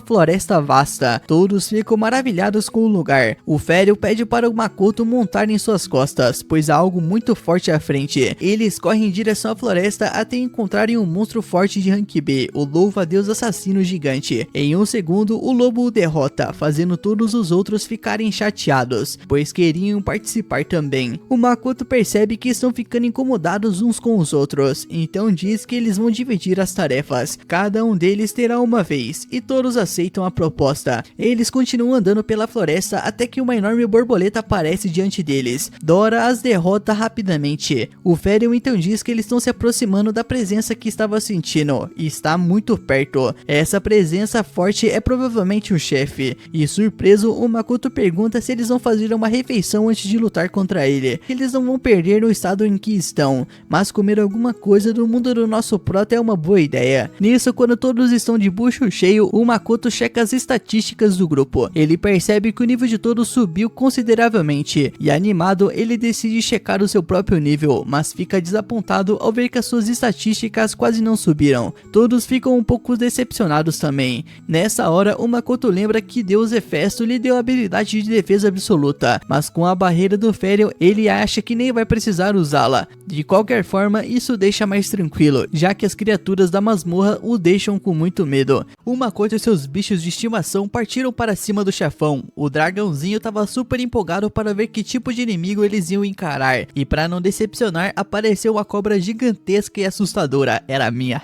floresta vasta. Todos ficam maravilhados com o lugar. O Ferion pede para o Makoto montar em suas costas, pois há algo muito forte à frente. Eles correm em direção à floresta até encontrarem um monstro forte de rank B, o louva-a-Deus assassino gigante. Em um segundo o lobo o derrota, fazendo todos os outros ficarem chateados, pois queriam participar também. O Makoto percebe que estão ficando incomodados uns com os outros, então diz que eles vão dividir as tarefas. Cada um deles terá uma vez, e todos aceitam a proposta. Eles continuam andando pela floresta até que uma enorme borboleta aparece diante deles. Dora as derrota rapidamente. O Ferion então diz que eles estão se aproximando da presença que estava sentindo, e está muito perto. Essa presença forte é provavelmente o chefe, e surpreso o Makoto pergunta se eles vão fazer uma refeição antes de lutar contra ele. Eles não vão perder no estado em que estão, mas comer alguma coisa do mundo do nosso prota é uma boa ideia. Nisso, quando todos estão de bucho cheio, o Makoto checa as estatísticas do grupo. Ele percebe que o nível de todos subiu consideravelmente, e animado ele decide checar o seu próprio nível, mas fica desapontado ao ver que as suas estatísticas quase não subiram. Todos ficam um pouco decepcionados também. Nessa hora o Makoto lembra que Deus Hefesto lhe deu a habilidade de defesa absoluta, mas com a barreira do Ferion ele acha que nem vai precisar usá-la. De qualquer forma, isso deixa mais tranquilo, já que as criaturas da masmorra o deixam com muito medo. O Makoto e seus bichos de estimação partiram para cima do chefão. O dragãozinho estava super empolgado para ver que tipo de inimigo eles iam encarar, e para não decepcionar apareceu uma cobra gigantesca e assustadora. Era minha,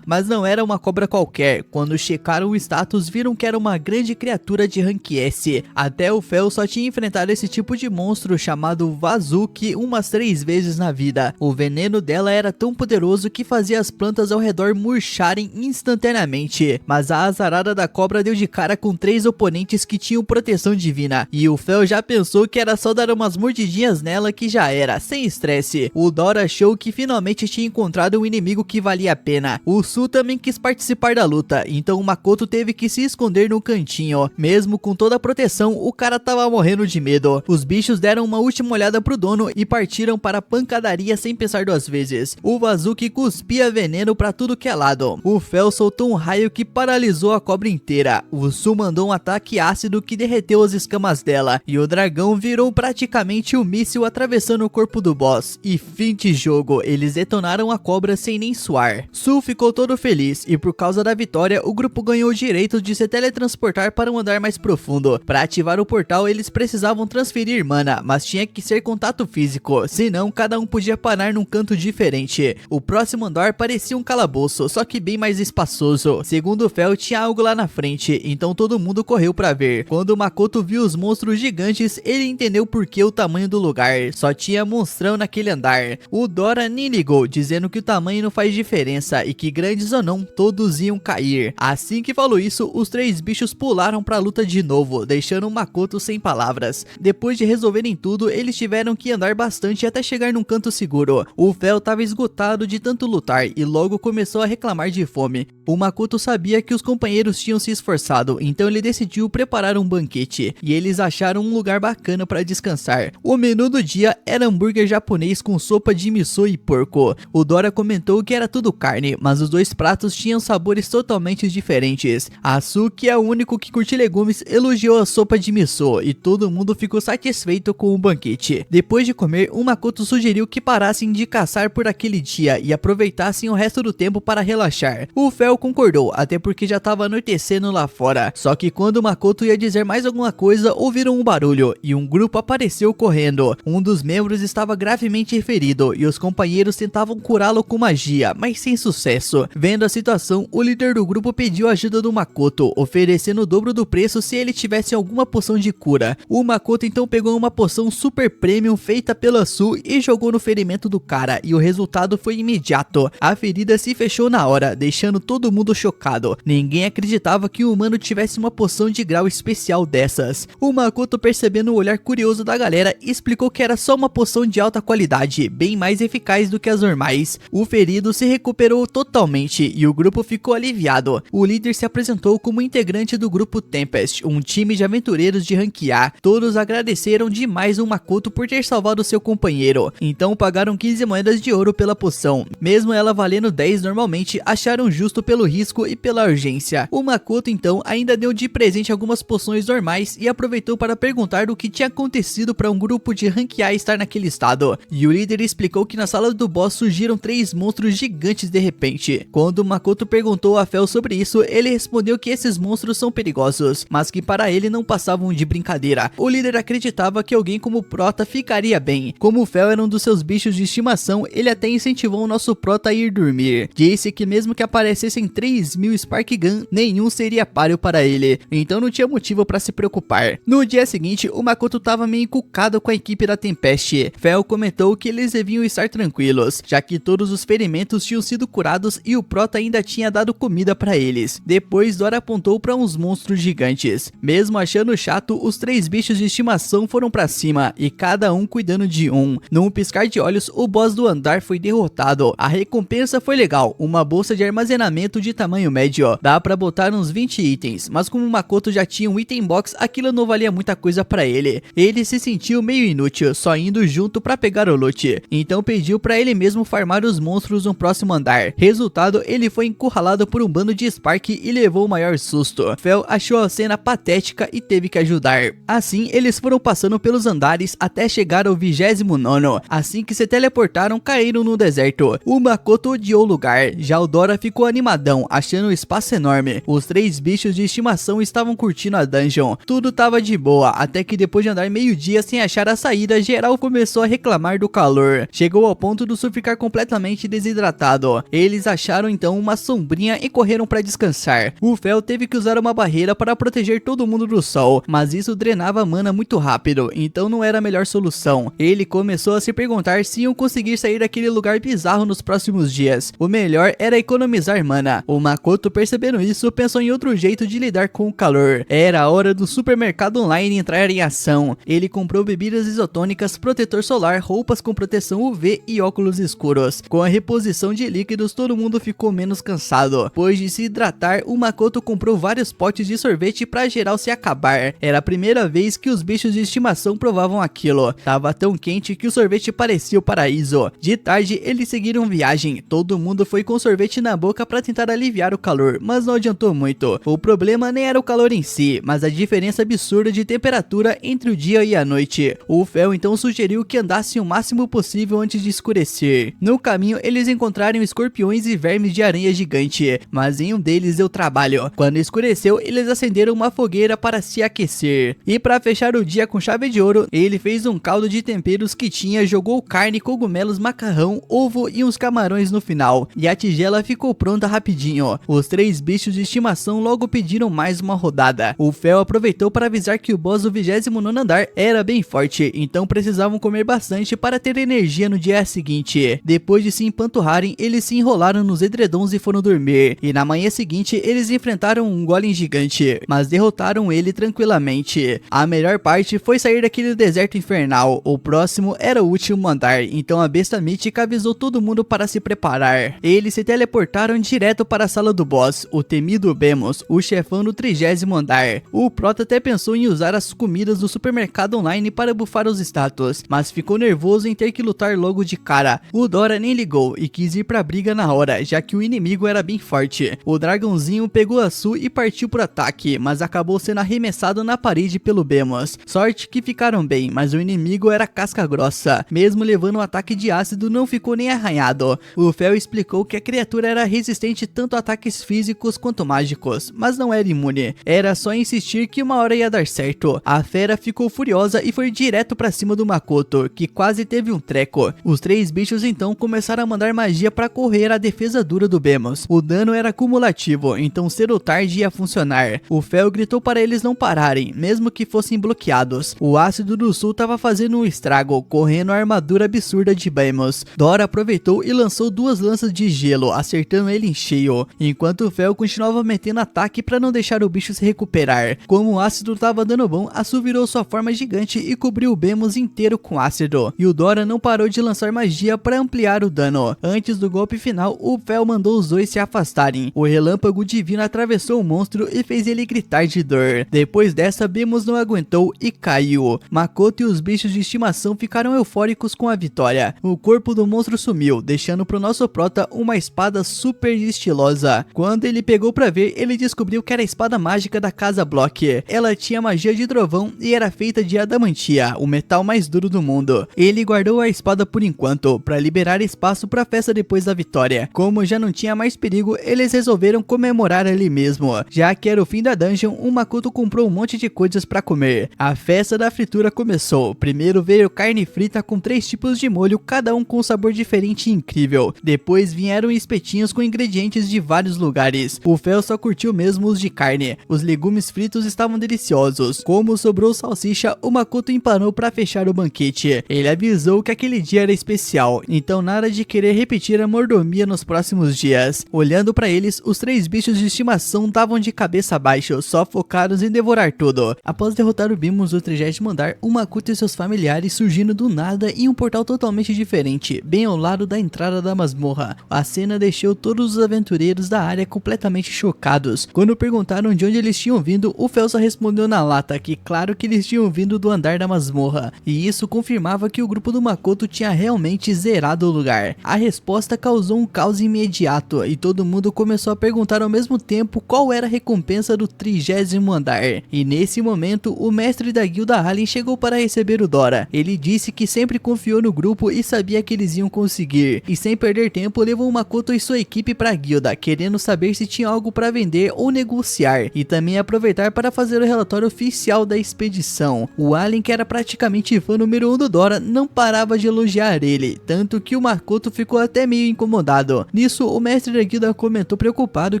mas não era uma cobra qualquer. Quando checaram o status viram que era uma grande criatura de rank S. Até o Fel só tinha enfrentado esse tipo de monstro chamado Vazuki umas 3 vezes na vida. O veneno dela era tão poderoso que fazia as plantas ao redor murcharem instantaneamente, mas a azarada da cobra deu de cara com 3 oponentes que tinham proteção divina, e o Fel já pensou que era só dar umas mordidinhas nela que já era, sem estresse. O Dora achou que finalmente tinha encontrado um inimigo que valia a pena. O Su também quis participar da luta, então o Makoto teve que se esconder no cantinho. Mesmo com toda a proteção, o cara tava morrendo de medo. Os bichos deram uma última olhada pro dono e partiram para a pancadaria sem pensar 2 vezes. O Vazuki cuspia veneno pra tudo que é lado. O Fel soltou um raio que paralisou a cobra inteira. O Su mandou um ataque ácido que derreteu as escamas dela, e o dragão virou praticamente um míssil atravessando o corpo do boss. E fim de jogo, eles detonaram a cobra sem nem suar. Su ficou todo feliz, e por causa da vitória o grupo ganhou o direito de se teletransportar para um andar mais profundo. Para ativar o portal eles precisavam transferir mana, mas tinha que ser contato físico, senão cada um podia parar num canto diferente. O próximo andar parecia um calabouço, só que bem mais espaçoso. Segundo o Fel, tinha algo lá na frente, então todo mundo correu para ver. Quando o Makoto viu os monstros gigantes, ele entendeu por que o tamanho do lugar. Só tinha monstrão naquele andar. O Dora nem ligou, dizendo que o tamanho não faz diferença e que grandes ou não, todos iam cair. Assim que falou isso, os 3 bichos pularam pra luta de novo, deixando o Makoto sem palavras. Depois de resolverem tudo, eles tiveram que andar bastante até chegar num canto seguro. O Fel tava esgotado de tanto lutar e logo começou a reclamar de fome. O Makoto sabia que os companheiros tinham se esforçado, então ele decidiu preparar um banquete, e eles acharam um lugar bacana para descansar. O menu do dia era hambúrguer japonês com sopa de miso e porco. O Dora comentou que era tudo carne, mas os dois pratos tinham sabores totalmente diferentes. A Su, que é o único que curte legumes, elogiou a sopa de miso e todo mundo ficou satisfeito com o banquete. Depois de comer, o Makoto sugeriu que parassem de caçar por aquele dia e aproveitassem o resto do tempo para relaxar. O Fel concordou, até porque já estava anoitecendo lá fora. Só que quando o Makoto ia dizer mais alguma coisa, ouviram um barulho e um grupo apareceu correndo. Um dos membros estava gravemente ferido e os companheiros tentavam curá-lo com magia, mas sem sucesso. Vendo a situação, o líder do grupo pediu a ajuda do Makoto, oferecendo o dobro do preço se ele tivesse alguma poção de cura. O Makoto então pegou uma poção super premium feita pela Su e jogou no ferimento do cara, e o resultado foi imediato. A ferida se fechou na hora, deixando todo mundo chocado. Ninguém acreditava que o humano tivesse uma poção de grau especial dessas. O Makoto, percebendo o olhar curioso da galera, explicou que era só uma poção de alta qualidade, bem mais eficaz do que as normais. O ferido se recuperou totalmente e o grupo ficou aliviado. O líder se apresentou como integrante do grupo Tempest, um time de aventureiros de rank A. Todos agradeceram demais o Makoto por ter salvado seu companheiro, então pagaram 15 moedas de ouro pela poção. Mesmo ela valendo 10 normalmente, acharam justo pelo risco e pela urgência. O Makoto então ainda deu de presente algumas poções normais e aproveitou para perguntar o que tinha acontecido para um grupo de rank A estar naquele estado. E o líder explicou que na sala do boss surgiram 3 monstros gigantes de repente. Quando o Makoto perguntou a Fel sobre isso, ele respondeu que esses monstros são perigosos, mas que para ele não passavam de brincadeira. O líder acreditava que alguém como o Prota ficaria bem. Como o Fel era um dos seus bichos de estimação, ele até incentivou o nosso Prota a ir dormir. Disse que mesmo que aparecessem 3.000 Spark Gun, nenhum seria páreo para ele, então não tinha motivo para se preocupar. No dia seguinte, o Makoto estava meio encucado com a equipe da Tempest. Fel comentou que eles deviam estar tranquilos, já que todos os ferimentos tinham sido curados e o Prota ainda tinha dado comida para eles. Depois, Dora apontou para uns monstros gigantes. Mesmo achando chato, os 3 bichos de estimação foram para cima, e cada um cuidando de um. Num piscar de olhos, o boss do andar foi derrotado. A recompensa foi legal, uma bolsa de armazenamento de tamanho médio. Dá pra botar uns 20 itens, mas como o Makoto já tinha um item box, aquilo não valia muita coisa pra ele. Ele se sentiu meio inútil, só indo junto pra pegar o loot. Então pediu pra ele mesmo farmar os monstros no próximo andar. Resultado, ele foi encurralado por um bando de Spark e levou o maior susto. Fel achou a cena patética e teve que ajudar. Assim, eles foram passando pelos andares até chegar ao 29º. Assim que se teleportaram, caíram no deserto. O Makoto odiou o lugar, já o Dora ficou animadão, achando o espaço enorme. Os 3 bichos de estimação estavam curtindo a dungeon. Tudo tava de boa, até que depois de andar meio dia sem achar a saída, geral começou a reclamar do calor. Chegou ao ponto do Su ficar completamente desidratado. Eles acharam então uma sombrinha e correram para descansar. O Fel teve que usar uma barreira para proteger todo mundo do sol, mas isso drenava mana muito rápido, então não era a melhor solução. Ele começou a se perguntar se iam conseguir sair daquele lugar bizarro nos próximos dias. O melhor era economizar mana. O Makoto, percebendo isso, pensou em outro jeito de lidar com o calor. Era a hora do supermercado online entrar em ação. Ele comprou bebidas isotônicas, protetor solar, roupas com proteção UV e óculos escuros. Com a reposição de líquidos, todo mundo ficou menos cansado. Depois de se hidratar, o Makoto comprou vários potes de sorvete pra geral se acabar. Era a primeira vez que os bichos de estimação provavam aquilo. Tava tão quente que o sorvete parecia o paraíso. De tarde, eles seguiram viagem. Todo mundo foi com sorvete na boca pra tentar aliviar o calor, mas não adiantou muito. O problema nem era o calor em si, mas a diferença absurda de temperatura entre o dia e a noite. O Fel então sugeriu que andassem o máximo possível antes de escurecer. No caminho, eles encontraram escorpiões e vermes de aranha gigante, mas em um deles deu trabalho. Quando escureceu, eles acenderam uma fogueira para se aquecer. E para fechar o dia com chave de ouro, ele fez um caldo de temperos que tinha, jogou carne, cogumelos, macarrão, ovo e uns camarões no final. E a tigela ficou pronta rapidinho. Os 3 bichos de estimação logo pediram mais uma rodada. O Fel aproveitou para avisar que o boss do 29º andar era bem forte, então precisavam comer bastante para ter energia no dia seguinte. Depois de se empanturrarem, eles se enrolaram nos edredons e foram dormir. E na manhã seguinte, eles enfrentaram um golem gigante, mas derrotaram ele tranquilamente. A melhor parte foi sair daquele deserto infernal. O próximo era o último andar, então a besta mítica avisou todo mundo para se preparar. Eles se teleportaram direto para a sala do boss, o temido Bemus, o chefão do 30º andar. O Prota até pensou em usar as comidas do supermercado online para bufar os status, mas ficou nervoso em ter que lutar logo de cara. O Dora nem ligou e quis ir pra briga na hora, magia, já que o inimigo era bem forte. O dragãozinho pegou a Su e partiu pro ataque, mas acabou sendo arremessado na parede pelo Bemus. Sorte que ficaram bem, mas o inimigo era casca grossa. Mesmo levando um ataque de ácido, não ficou nem arranhado. O Fel explicou que a criatura era resistente tanto a ataques físicos quanto mágicos, mas não era imune. Era só insistir que uma hora ia dar certo. A fera ficou furiosa e foi direto pra cima do Makoto, que quase teve um treco. Os três bichos então começaram a mandar magia pra correr a defesa dura do Bemus. O dano era cumulativo, então cedo ou tarde ia funcionar. O Fel gritou para eles não pararem, mesmo que fossem bloqueados. O ácido do sul tava fazendo um estrago, correndo a armadura absurda de Bemus. Dora aproveitou e lançou duas lanças de gelo, acertando ele em cheio, enquanto o Fel continuava metendo ataque para não deixar o bicho se recuperar. Como o ácido tava dando bom, a Su virou sua forma gigante e cobriu o Bemus inteiro com ácido, e o Dora não parou de lançar magia para ampliar o dano. Antes do golpe final, o Fel mandou os dois se afastarem. O relâmpago divino atravessou o monstro e fez ele gritar de dor. Depois dessa, Bemus não aguentou e caiu. Makoto e os bichos de estimação ficaram eufóricos com a vitória. O corpo do monstro sumiu, deixando pro nosso prota uma espada super estilosa. Quando ele pegou pra ver, ele descobriu que era a espada mágica da Casa Block. Ela tinha magia de trovão e era feita de adamantia, o metal mais duro do mundo. Ele guardou a espada por enquanto, pra liberar espaço pra festa depois da vitória. Como já não tinha mais perigo, eles resolveram comemorar ali mesmo. Já que era o fim da dungeon, o Makoto comprou um monte de coisas pra comer. A festa da fritura começou. Primeiro veio carne frita com 3 tipos de molho, cada um com um sabor diferente e incrível. Depois vieram espetinhos com ingredientes de vários lugares. O Fel só curtiu mesmo os de carne. Os legumes fritos estavam deliciosos. Como sobrou salsicha, o Makoto empanou pra fechar o banquete. Ele avisou que aquele dia era especial, então nada de querer repetir a mordomia nos próximos dias. Olhando pra eles, os 3 bichos de estimação estavam de cabeça abaixo, só focados em devorar tudo. Após derrotar o Bemus do 30º andar, o Makoto e seus familiares surgindo do nada em um portal totalmente diferente, bem ao lado da entrada da masmorra. A cena deixou todos os aventureiros da área completamente chocados. Quando perguntaram de onde eles tinham vindo, o Fel só respondeu na lata que claro que eles tinham vindo do andar da masmorra, e isso confirmava que o grupo do Makoto tinha realmente zerado o lugar. A resposta causou um caos imediato, e todo mundo começou a perguntar ao mesmo tempo qual era a recompensa do 30º andar. E nesse momento, o mestre da guilda Alien chegou para receber o Dora. Ele disse que sempre confiou no grupo e sabia que eles iam conseguir, e sem perder tempo levou o Makoto e sua equipe para a guilda, querendo saber se tinha algo para vender ou negociar, e também aproveitar para fazer o relatório oficial da expedição. O Alien, que era praticamente fã número 1 do Dora, não parava de elogiar ele, tanto que o Makoto ficou até meio incomodado. Nisso, o mestre da guilda comentou preocupado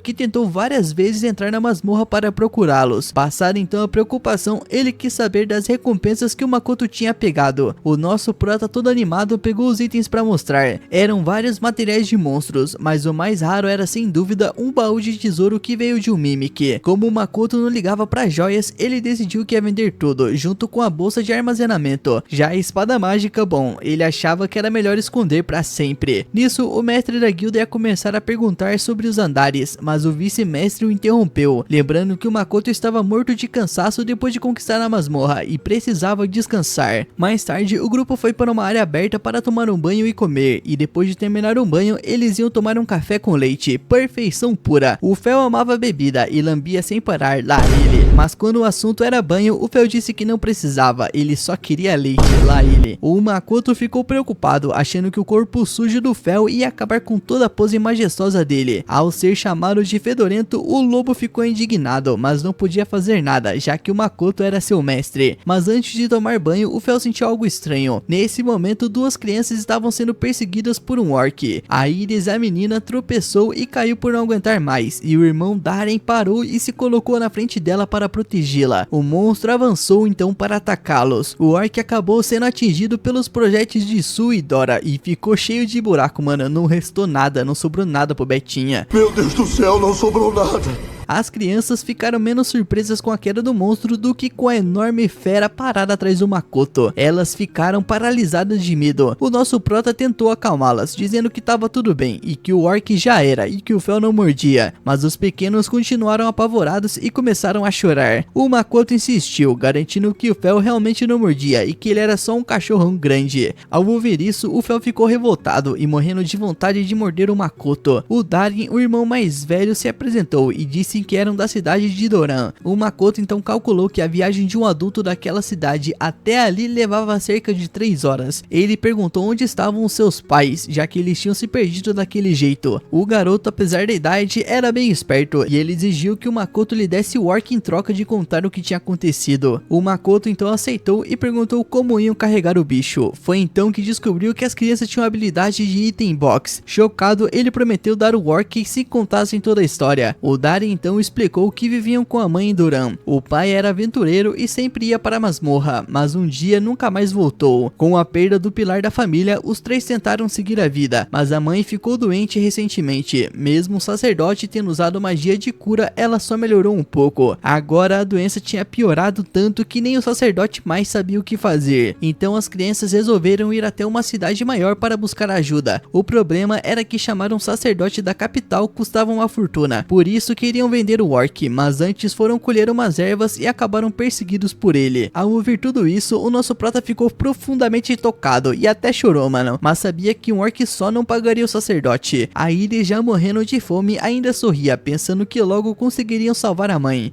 que tentou várias vezes entrar na masmorra para procurá-los. Passada então a preocupação, ele quis saber das recompensas que o Makoto tinha pegado. O nosso prota, todo animado, pegou os itens para mostrar. Eram vários materiais de monstros, mas o mais raro era sem dúvida um baú de tesouro que veio de um Mimic. Como o Makoto não ligava para joias, ele decidiu que ia vender tudo, junto com a bolsa de armazenamento. Já a espada mágica, bom, ele achava que era melhor esconder para sempre. Nisso, o mestre da guilda ia começar a perguntar sobre os andares, mas o vice-mestre o interrompeu, lembrando que o Makoto estava morto de cansaço depois de conquistar a masmorra e precisava descansar. Mais tarde, o grupo foi para uma área aberta para tomar um banho e comer, e depois de terminar um banho, eles iam tomar um café com leite, perfeição pura. O Fel amava a bebida e lambia sem parar, lá ele. Mas quando o assunto era banho, o Fel disse que não precisava, ele só queria leite, lá ele. O Makoto ficou preocupado, achando que o corpo sujo do Fel ia acabar com toda a pose majestosa dele. Ao ser chamado de fedorento, o lobo ficou indignado, mas não podia fazer nada, já que o Makoto era seu mestre. Mas antes de tomar banho, o Fel sentiu algo estranho. Nesse momento, 2 crianças estavam sendo perseguidas por um orc. A Iris, a menina, tropeçou e caiu por não aguentar mais, e o irmão Darren parou e se colocou na frente dela para protegê-la. O monstro avançou então para atacá-los. O orc acabou sendo atingido pelos projéteis de Su e Dora e ficou cheio de buraco, mano. Não restou nada, não sobrou nada pro Betinha. Meu Deus do céu, não sobrou nada. As crianças ficaram menos surpresas com a queda do monstro do que com a enorme fera parada atrás do Makoto. Elas ficaram paralisadas de medo. O nosso prota tentou acalmá-las, dizendo que estava tudo bem e que o orc já era e que o fel não mordia, mas os pequenos continuaram apavorados e começaram a chorar. O Makoto insistiu, garantindo que o fel realmente não mordia e que ele era só um cachorrão grande. Ao ouvir isso, o fel ficou revoltado e morrendo de vontade de morder o Makoto. O Darin, o irmão mais velho, se apresentou e disse que eram da cidade de Doran. O Makoto então calculou que a viagem de um adulto daquela cidade até ali levava cerca de 3 horas. Ele perguntou onde estavam os seus pais, já que eles tinham se perdido daquele jeito. O garoto, apesar da idade, era bem esperto e ele exigiu que o Makoto lhe desse o orc em troca de contar o que tinha acontecido. O Makoto então aceitou e perguntou como iam carregar o bicho. Foi então que descobriu que as crianças tinham habilidade de item box. Chocado, ele prometeu dar o orc se contassem toda a história. O Darin então explicou que viviam com a mãe em Doran. O pai era aventureiro e sempre ia para a masmorra, mas um dia nunca mais voltou. Com a perda do pilar da família, os três tentaram seguir a vida, mas a mãe ficou doente recentemente. Mesmo o sacerdote tendo usado magia de cura, ela só melhorou um pouco. Agora a doença tinha piorado tanto que nem o sacerdote mais sabia o que fazer. Então as crianças resolveram ir até uma cidade maior para buscar ajuda. O problema era que chamar um sacerdote da capital custava uma fortuna, por isso queriam vender o orc, mas antes foram colher umas ervas e acabaram perseguidos por ele. Ao ouvir tudo isso, o nosso prota ficou profundamente tocado e até chorou, mano, mas sabia que um orc só não pagaria o sacerdote. Aí ele, já morrendo de fome, ainda sorria, pensando que logo conseguiriam salvar a mãe.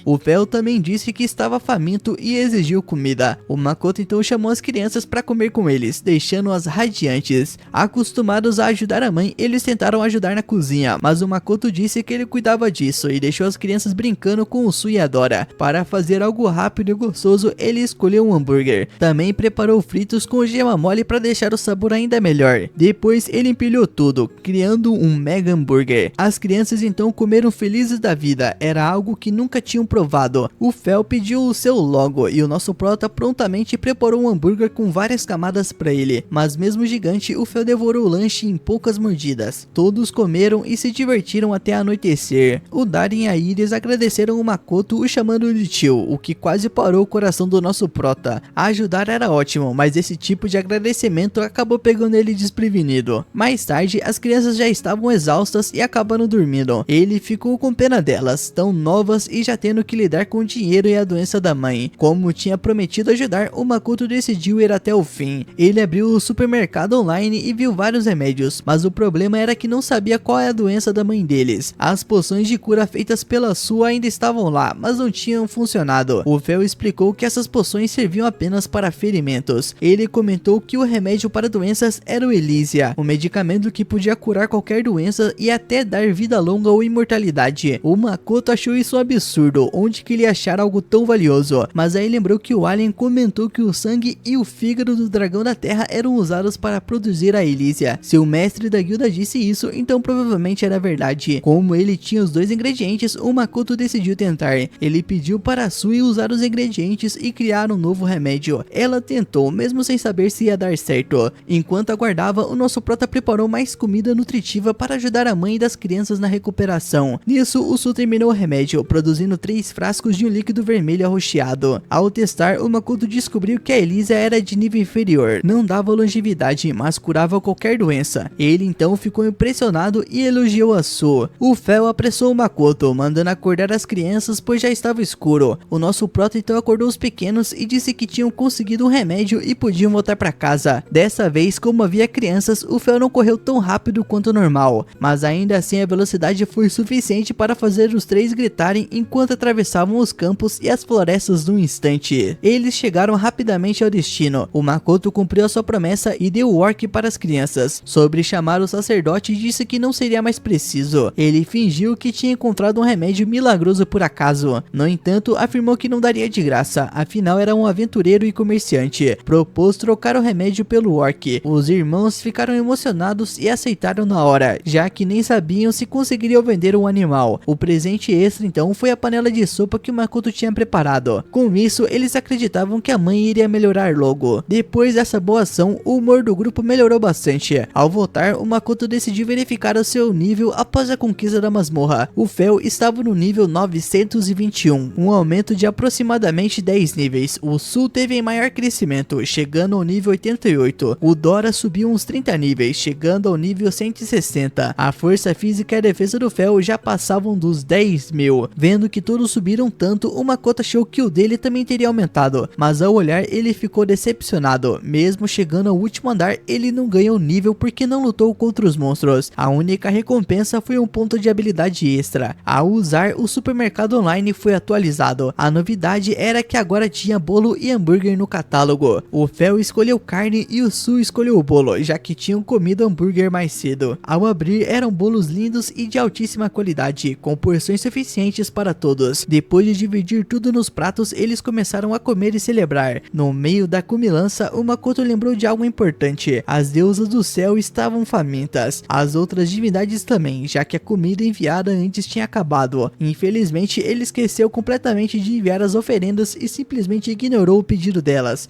O fel também disse que estava faminto e exigiu comida. O Makoto então chamou as crianças para comer com eles, deixando-as radiantes. Acostumados a ajudar a mãe, eles tentaram ajudar na cozinha, mas o Makoto disse que ele cuidava disso e deixou as crianças brincando com o Su e a Dora. Para fazer algo rápido e gostoso, ele escolheu um hambúrguer. Também preparou fritos com gema mole para deixar o sabor ainda melhor. Depois ele empilhou tudo, criando um mega hambúrguer. As crianças então comeram felizes da vida, era algo que nunca tinham provado. O fel pediu o seu logo e o nosso prota prontamente preparou um hambúrguer com várias camadas para ele, mas mesmo gigante, o fel devorou o lanche em poucas mordidas. Todos comeram e se divertiram até anoitecer. O Darin e a Iris agradeceram o Makoto, o chamando de tio, o que quase parou o coração do nosso prota. Ajudar era ótimo, mas esse tipo de agradecimento acabou pegando ele desprevenido. Mais tarde, as crianças já estavam exaustas e acabaram dormindo. Ele ficou com pena delas, tão novas e já tendo que lidar com o dinheiro e a doença da mãe. Como tinha prometido ajudar, o Makoto decidiu ir até o fim. Ele abriu o supermercado online e viu vários remédios, mas o problema era que não sabia qual é a doença da mãe deles. As poções de cura feitas pela sua ainda estavam lá, mas não tinham funcionado. O fel explicou que essas poções serviam apenas para ferimentos. Ele comentou que o remédio para doenças era o Elysia, um medicamento que podia curar qualquer doença e até dar vida longa ou imortalidade. O Makoto achou isso absurdo, onde que ele achar algo tão valioso, mas aí lembrou que o alien comentou que o sangue e o fígado do dragão da terra eram usados para produzir a Elysia. Se o mestre da guilda disse isso, então provavelmente era verdade. Como ele tinha os dois ingredientes, o Makoto decidiu tentar. Ele pediu para a Sui usar os ingredientes e criar um novo remédio. Ela tentou, mesmo sem saber se ia dar certo. Enquanto aguardava, o nosso prota preparou mais comida nutritiva para ajudar a mãe das crianças na recuperação. Nisso, o Su terminou o remédio, produzindo 3 frascos de um líquido vermelho arroxeado. Ao testar, o Makoto descobriu que a Elysia era de nível inferior, não dava longevidade, mas curava qualquer doença. Ele então ficou impressionado e elogiou a Su. O fel apressou o Makoto, mandando acordar as crianças, pois já estava escuro. O nosso prota então acordou os pequenos e disse que tinham conseguido um remédio e podiam voltar para casa. Dessa vez, como havia crianças, o fel não correu tão rápido quanto normal, mas ainda assim a velocidade foi suficiente para fazer os 3 gritarem enquanto atravessavam os campos e as florestas num instante. Eles chegaram rapidamente ao destino. O Makoto cumpriu a sua promessa e deu o orc para as crianças. Sobre chamar o sacerdote, disse que não seria mais preciso. Ele fingiu que tinha encontrado um remédio milagroso por acaso. No entanto, afirmou que não daria de graça, afinal era um aventureiro e comerciante. Propôs trocar o remédio pelo orc. Os irmãos ficaram emocionados e aceitaram na hora, já que nem sabiam se conseguiriam vender um animal. O presente extra então foi a panela de de sopa que o Makoto tinha preparado. Com isso, eles acreditavam que a mãe iria melhorar logo. Depois dessa boa ação, o humor do grupo melhorou bastante. Ao voltar, o Makoto decidiu verificar o seu nível após a conquista da masmorra. O Fel estava no nível 921, um aumento de aproximadamente 10 níveis. O Sul teve maior crescimento, chegando ao nível 88. O Dora subiu uns 30 níveis, chegando ao nível 160. A força física e a defesa do Fel já passavam dos 10.000. Vendo que todos subiram tanto, o Makoto achou que o dele também teria aumentado, mas ao olhar ele ficou decepcionado. Mesmo chegando ao último andar, ele não ganhou nível porque não lutou contra os monstros. A única recompensa foi um ponto de habilidade extra. Ao usar, o supermercado online foi atualizado. A novidade era que agora tinha bolo e hambúrguer no catálogo. O Fel escolheu carne e o Su escolheu o bolo, já que tinham comido hambúrguer mais cedo. Ao abrir, eram bolos lindos e de altíssima qualidade, com porções suficientes para todos. Depois de dividir tudo nos pratos, eles começaram a comer e celebrar. No meio da comilança, o Makoto lembrou de algo importante. As deusas do céu estavam famintas. As outras divindades também, já que a comida enviada antes tinha acabado. Infelizmente, ele esqueceu completamente de enviar as oferendas e simplesmente ignorou o pedido delas.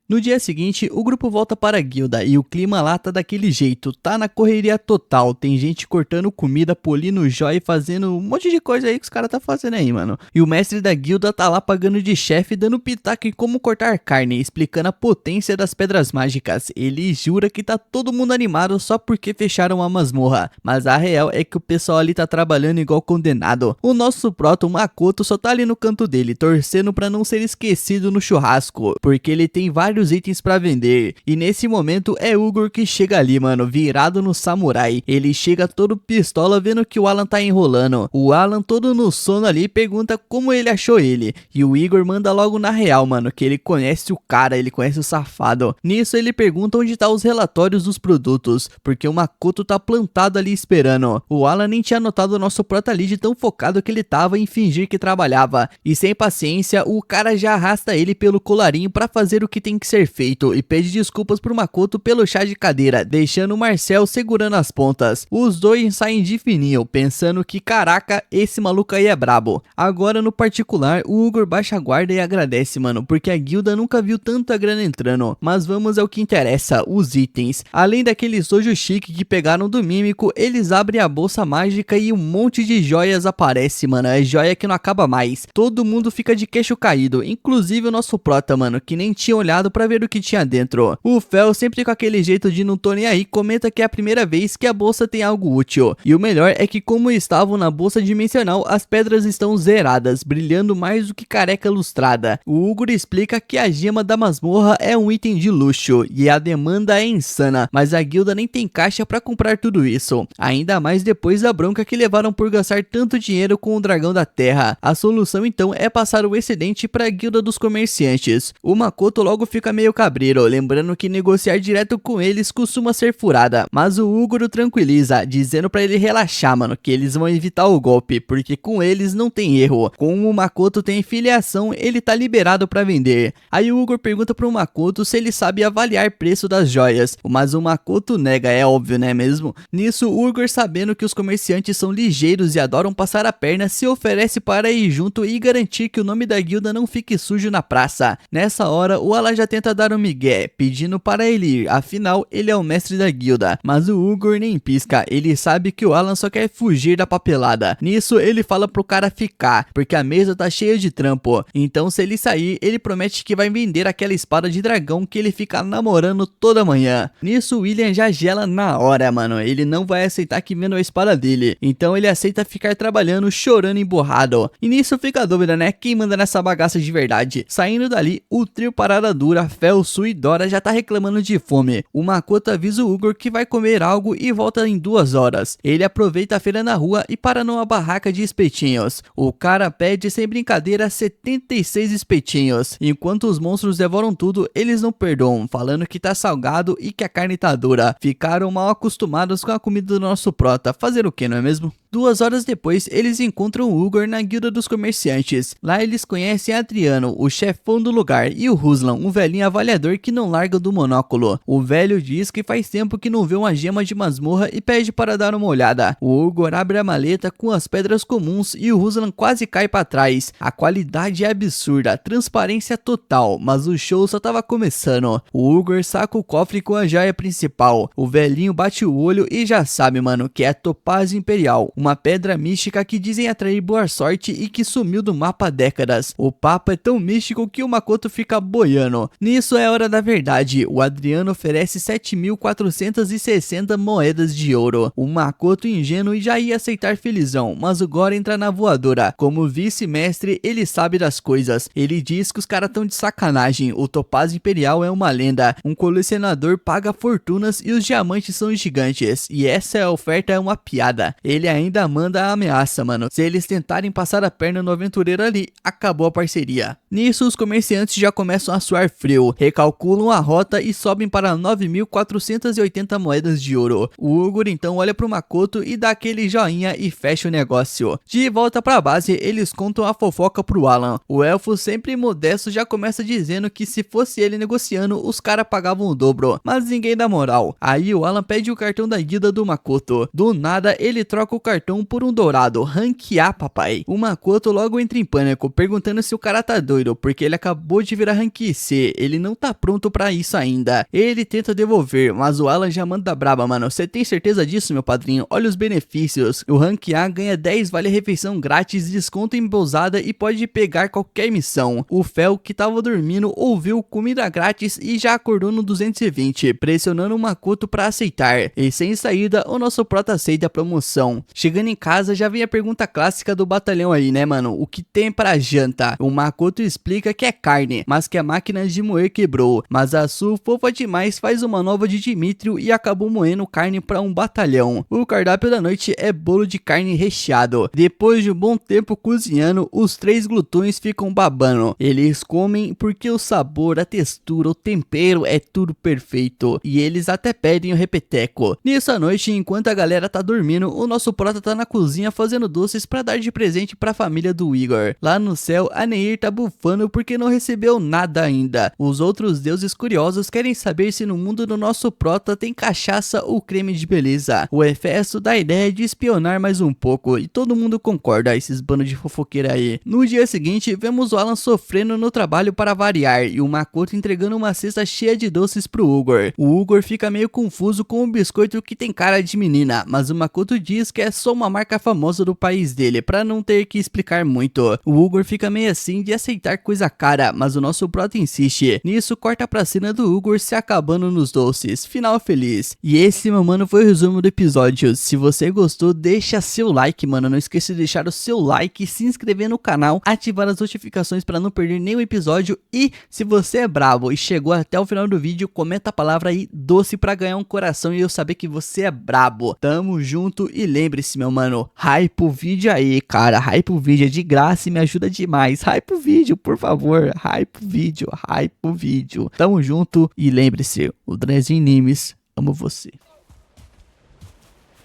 No dia seguinte, o grupo volta para a guilda e o clima lá tá daquele jeito, tá na correria total, tem gente cortando comida, polindo joia e fazendo um monte de coisa aí que os caras tá fazendo aí, mano. E o mestre da guilda tá lá pagando de chefe, dando pitaco em como cortar carne, explicando a potência das pedras mágicas. Ele jura que tá todo mundo animado só porque fecharam a masmorra, mas a real é que o pessoal ali tá trabalhando igual condenado. O nosso proto, Makoto, só tá ali no canto dele, torcendo pra não ser esquecido no churrasco, porque ele tem vários itens pra vender. E nesse momento é Ugor que chega ali, mano, virado no samurai. Ele chega todo pistola vendo que o Alan tá enrolando. O Alan todo no sono ali pergunta como ele achou ele. E o Igor manda logo na real, mano, que ele conhece o cara, ele conhece o safado. Nisso ele pergunta onde tá os relatórios dos produtos, porque o Makoto tá plantado ali esperando. O Alan nem tinha notado o nosso prota ali de tão focado que ele tava em fingir que trabalhava. E sem paciência, o cara já arrasta ele pelo colarinho pra fazer o que tem que ser feito e pede desculpas pro Makoto pelo chá de cadeira, deixando o Marcel segurando as pontas. Os dois saem de fininho, pensando que caraca, esse maluco aí é brabo. Agora no particular, o Ugor baixa a guarda e agradece, mano, porque a guilda nunca viu tanta grana entrando. Mas vamos ao que interessa, os itens. Além daquele sojo chique que pegaram do Mímico, eles abrem a bolsa mágica e um monte de joias aparece, mano. É joia que não acaba mais. Todo mundo fica de queixo caído, inclusive o nosso prota, mano, que nem tinha olhado pra ver o que tinha dentro. O Fel, sempre com aquele jeito de não tô nem aí, comenta que é a primeira vez que a bolsa tem algo útil. E o melhor é que como estavam na bolsa dimensional, as pedras estão zeradas, brilhando mais do que careca lustrada. O Ugor explica que a gema da masmorra é um item de luxo, e a demanda é insana, mas a guilda nem tem caixa pra comprar tudo isso. Ainda mais depois da bronca que levaram por gastar tanto dinheiro com o dragão da terra. A solução então é passar o excedente pra guilda dos comerciantes. O Makoto logo fica meio cabreiro, lembrando que negociar direto com eles costuma ser furada, mas o Ugor o tranquiliza, dizendo pra ele relaxar, mano, que eles vão evitar o golpe, porque com eles não tem erro. Como o Makoto tem filiação, ele tá liberado pra vender. Aí o Ugor pergunta pro Makoto se ele sabe avaliar preço das joias, mas o Makoto nega, é óbvio, né mesmo? Nisso, o Ugor, sabendo que os comerciantes são ligeiros e adoram passar a perna, se oferece para ir junto e garantir que o nome da guilda não fique sujo na praça. Nessa hora, o Alan já tenta dar um migué, pedindo para ele ir, afinal ele é o mestre da guilda, mas o Ugor nem pisca, ele sabe que o Alan só quer fugir da papelada. Nisso ele fala pro cara ficar, porque a mesa tá cheia de trampo, então se ele sair, ele promete que vai vender aquela espada de dragão que ele fica namorando toda manhã. Nisso o William já gela na hora, mano, ele não vai aceitar que vendam a espada dele, então ele aceita ficar trabalhando, chorando emburrado. E nisso fica a dúvida, né, quem manda nessa bagaça de verdade? Saindo dali, o trio Parada Dura, Fel, Su e Dora já tá reclamando de fome. O Makoto avisa o Ugor que vai comer algo e volta em 2 horas. Ele aproveita a feira na rua e para numa barraca de espetinhos. O cara pede sem brincadeira 76 espetinhos. Enquanto os monstros devoram tudo, eles não perdoam, falando que tá salgado e que a carne tá dura. Ficaram mal acostumados com a comida do nosso prota. Fazer o que, não é mesmo? 2 horas depois, eles encontram o Ugor na guilda dos comerciantes. Lá eles conhecem Adriano, o chefão do lugar, e o Ruslan, um velhinho avaliador que não larga do monóculo. O velho diz que faz tempo que não vê uma gema de masmorra e pede para dar uma olhada. O Ugor abre a maleta com as pedras comuns e o Ruslan quase cai para trás. A qualidade é absurda, transparência total, mas o show só tava começando. O Ugor saca o cofre com a joia principal. O velhinho bate o olho e já sabe, mano, que é a Topázio Imperial, uma pedra mística que dizem atrair boa sorte e que sumiu do mapa há décadas. O papo é tão místico que o Makoto fica boiando. Nisso é hora da verdade. O Adriano oferece 7.460 moedas de ouro. O Makoto ingênuo já ia aceitar felizão, mas o Goro entra na voadora. Como vice-mestre, ele sabe das coisas. Ele diz que os caras tão de sacanagem. O Topázio Imperial é uma lenda. Um colecionador paga fortunas e os diamantes são gigantes. E essa oferta é uma piada. Ele ainda manda a ameaça, mano. Se eles tentarem passar a perna no aventureiro ali, acabou a parceria. Nisso, os comerciantes já começam a suar frio, recalculam a rota e sobem para 9.480 moedas de ouro. O Ugor então olha pro Makoto e dá aquele joinha e fecha o negócio. De volta pra base, eles contam a fofoca pro Alan. O elfo, sempre modesto, já começa dizendo que se fosse ele negociando, os caras pagavam o dobro, mas ninguém dá moral. Aí o Alan pede o cartão da guilda do Makoto. Do nada, ele troca o cartão por um dourado. Rank A, papai. O Makoto logo entra em pânico, perguntando se o cara tá doido, porque ele acabou de virar Rank C. Ele não tá pronto pra isso ainda. Ele tenta devolver, mas o Alan já manda braba, mano. Você tem certeza disso, meu padrinho? Olha os benefícios. O Rank A ganha 10 vale-refeição grátis, desconto em pousada e pode pegar qualquer missão. O Fel, que tava dormindo, ouviu comida grátis e já acordou no 220, pressionando o Makoto pra aceitar. E sem saída, o nosso prota aceita a promoção. Chegando em casa, já vem a pergunta clássica do batalhão aí, né, mano? O que tem pra janta? O Makoto explica que é carne, mas que a máquina de moer quebrou. Mas a Su, fofa demais, faz uma nova de Dimitrio e acabou moendo carne pra um batalhão. O cardápio da noite é bolo de carne recheado. Depois de um bom tempo cozinhando, os 3 glutões ficam babando. Eles comem porque o sabor, a textura, o tempero é tudo perfeito. E eles até pedem o repeteco. Nisso à noite, enquanto a galera tá dormindo, o nosso prota tá na cozinha fazendo doces pra dar de presente pra família do Igor. Lá no céu, a Neir tá bufando porque não recebeu nada ainda. Os outros deuses curiosos querem saber se no mundo do nosso prota tem cachaça ou creme de beleza. O Hefesto dá a ideia de espionar mais um pouco e todo mundo concorda, esses bandos de fofoqueira aí. No dia seguinte, vemos o Alan sofrendo no trabalho para variar e o Makoto entregando uma cesta cheia de doces pro Ugor. O Ugor fica meio confuso com o biscoito que tem cara de menina, mas o Makoto diz que é só uma marca famosa do país dele, pra não ter que explicar muito. O Ugor fica meio assim de aceitar coisa cara, mas o nosso prota insiste. Nisso, corta pra cena do Ugor se acabando nos doces. Final feliz. E esse, meu mano, foi o resumo do episódio. Se você gostou, deixa seu like, mano. Não esqueça de deixar o seu like, se inscrever no canal, ativar as notificações pra não perder nenhum episódio. E se você é brabo e chegou até o final do vídeo, comenta a palavra aí doce pra ganhar um coração e eu saber que você é brabo. Tamo junto e lembre-se, meu mano, hype o vídeo aí, cara. Hype o vídeo é de graça e me ajuda demais. Hype o vídeo, por favor. Hype o vídeo, hype o vídeo. Tamo junto e lembre-se, o Drezinho Nimes, amo você.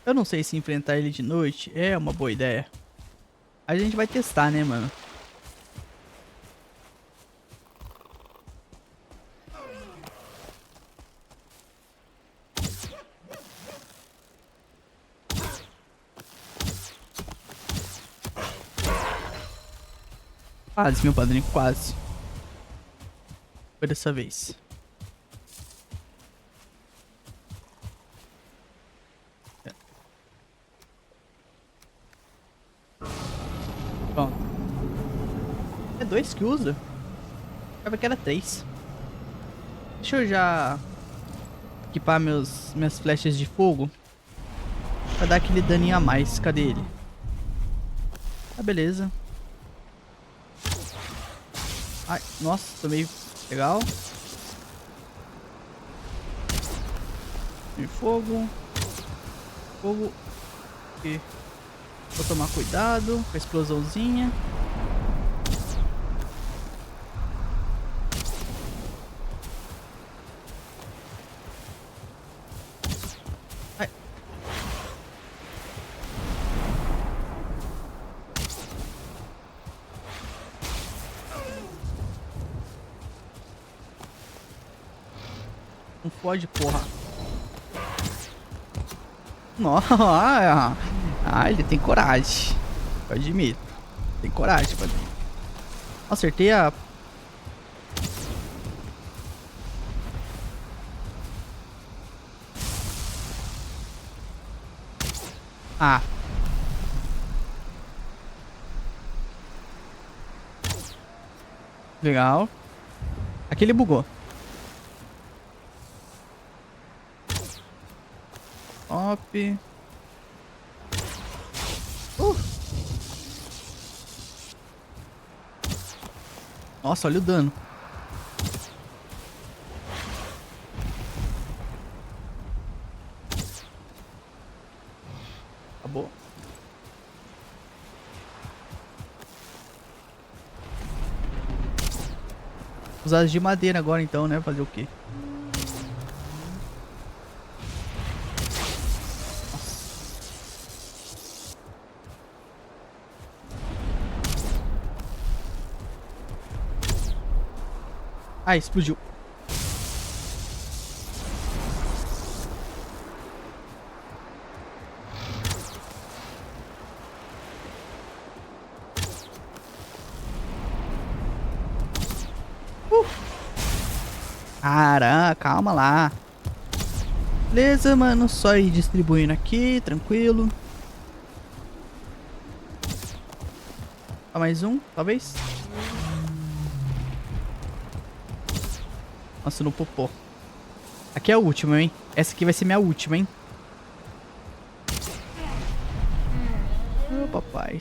Eu não sei se enfrentar ele de noite é uma boa ideia. A gente vai testar, né, mano? Quase, meu padrinho, quase. Foi dessa vez. Pronto. É 2 que usa? Eu achava que era 3. Deixa eu já equipar minhas flechas de fogo pra dar aquele daninho a mais. Cadê ele? Ah, beleza. Ai, nossa, tomei. Legal. E fogo. Fogo. E vou tomar cuidado com a explosãozinha. Ai. pode, porra. Nossa. Ah, ele tem coragem. Eu admito. Tem coragem, padrinho. Acertei a... Ah. Legal. Aqui ele bugou. Top. Nossa, olha o dano. Acabou. Usar as de madeira agora então, né? Fazer o quê? Ah, explodiu. Caraca, calma lá. Beleza, mano. Só ir distribuindo aqui, tranquilo. Só mais um, talvez. Nossa, no popô. Aqui é a última, hein? Essa aqui vai ser minha última, hein? Ô, papai,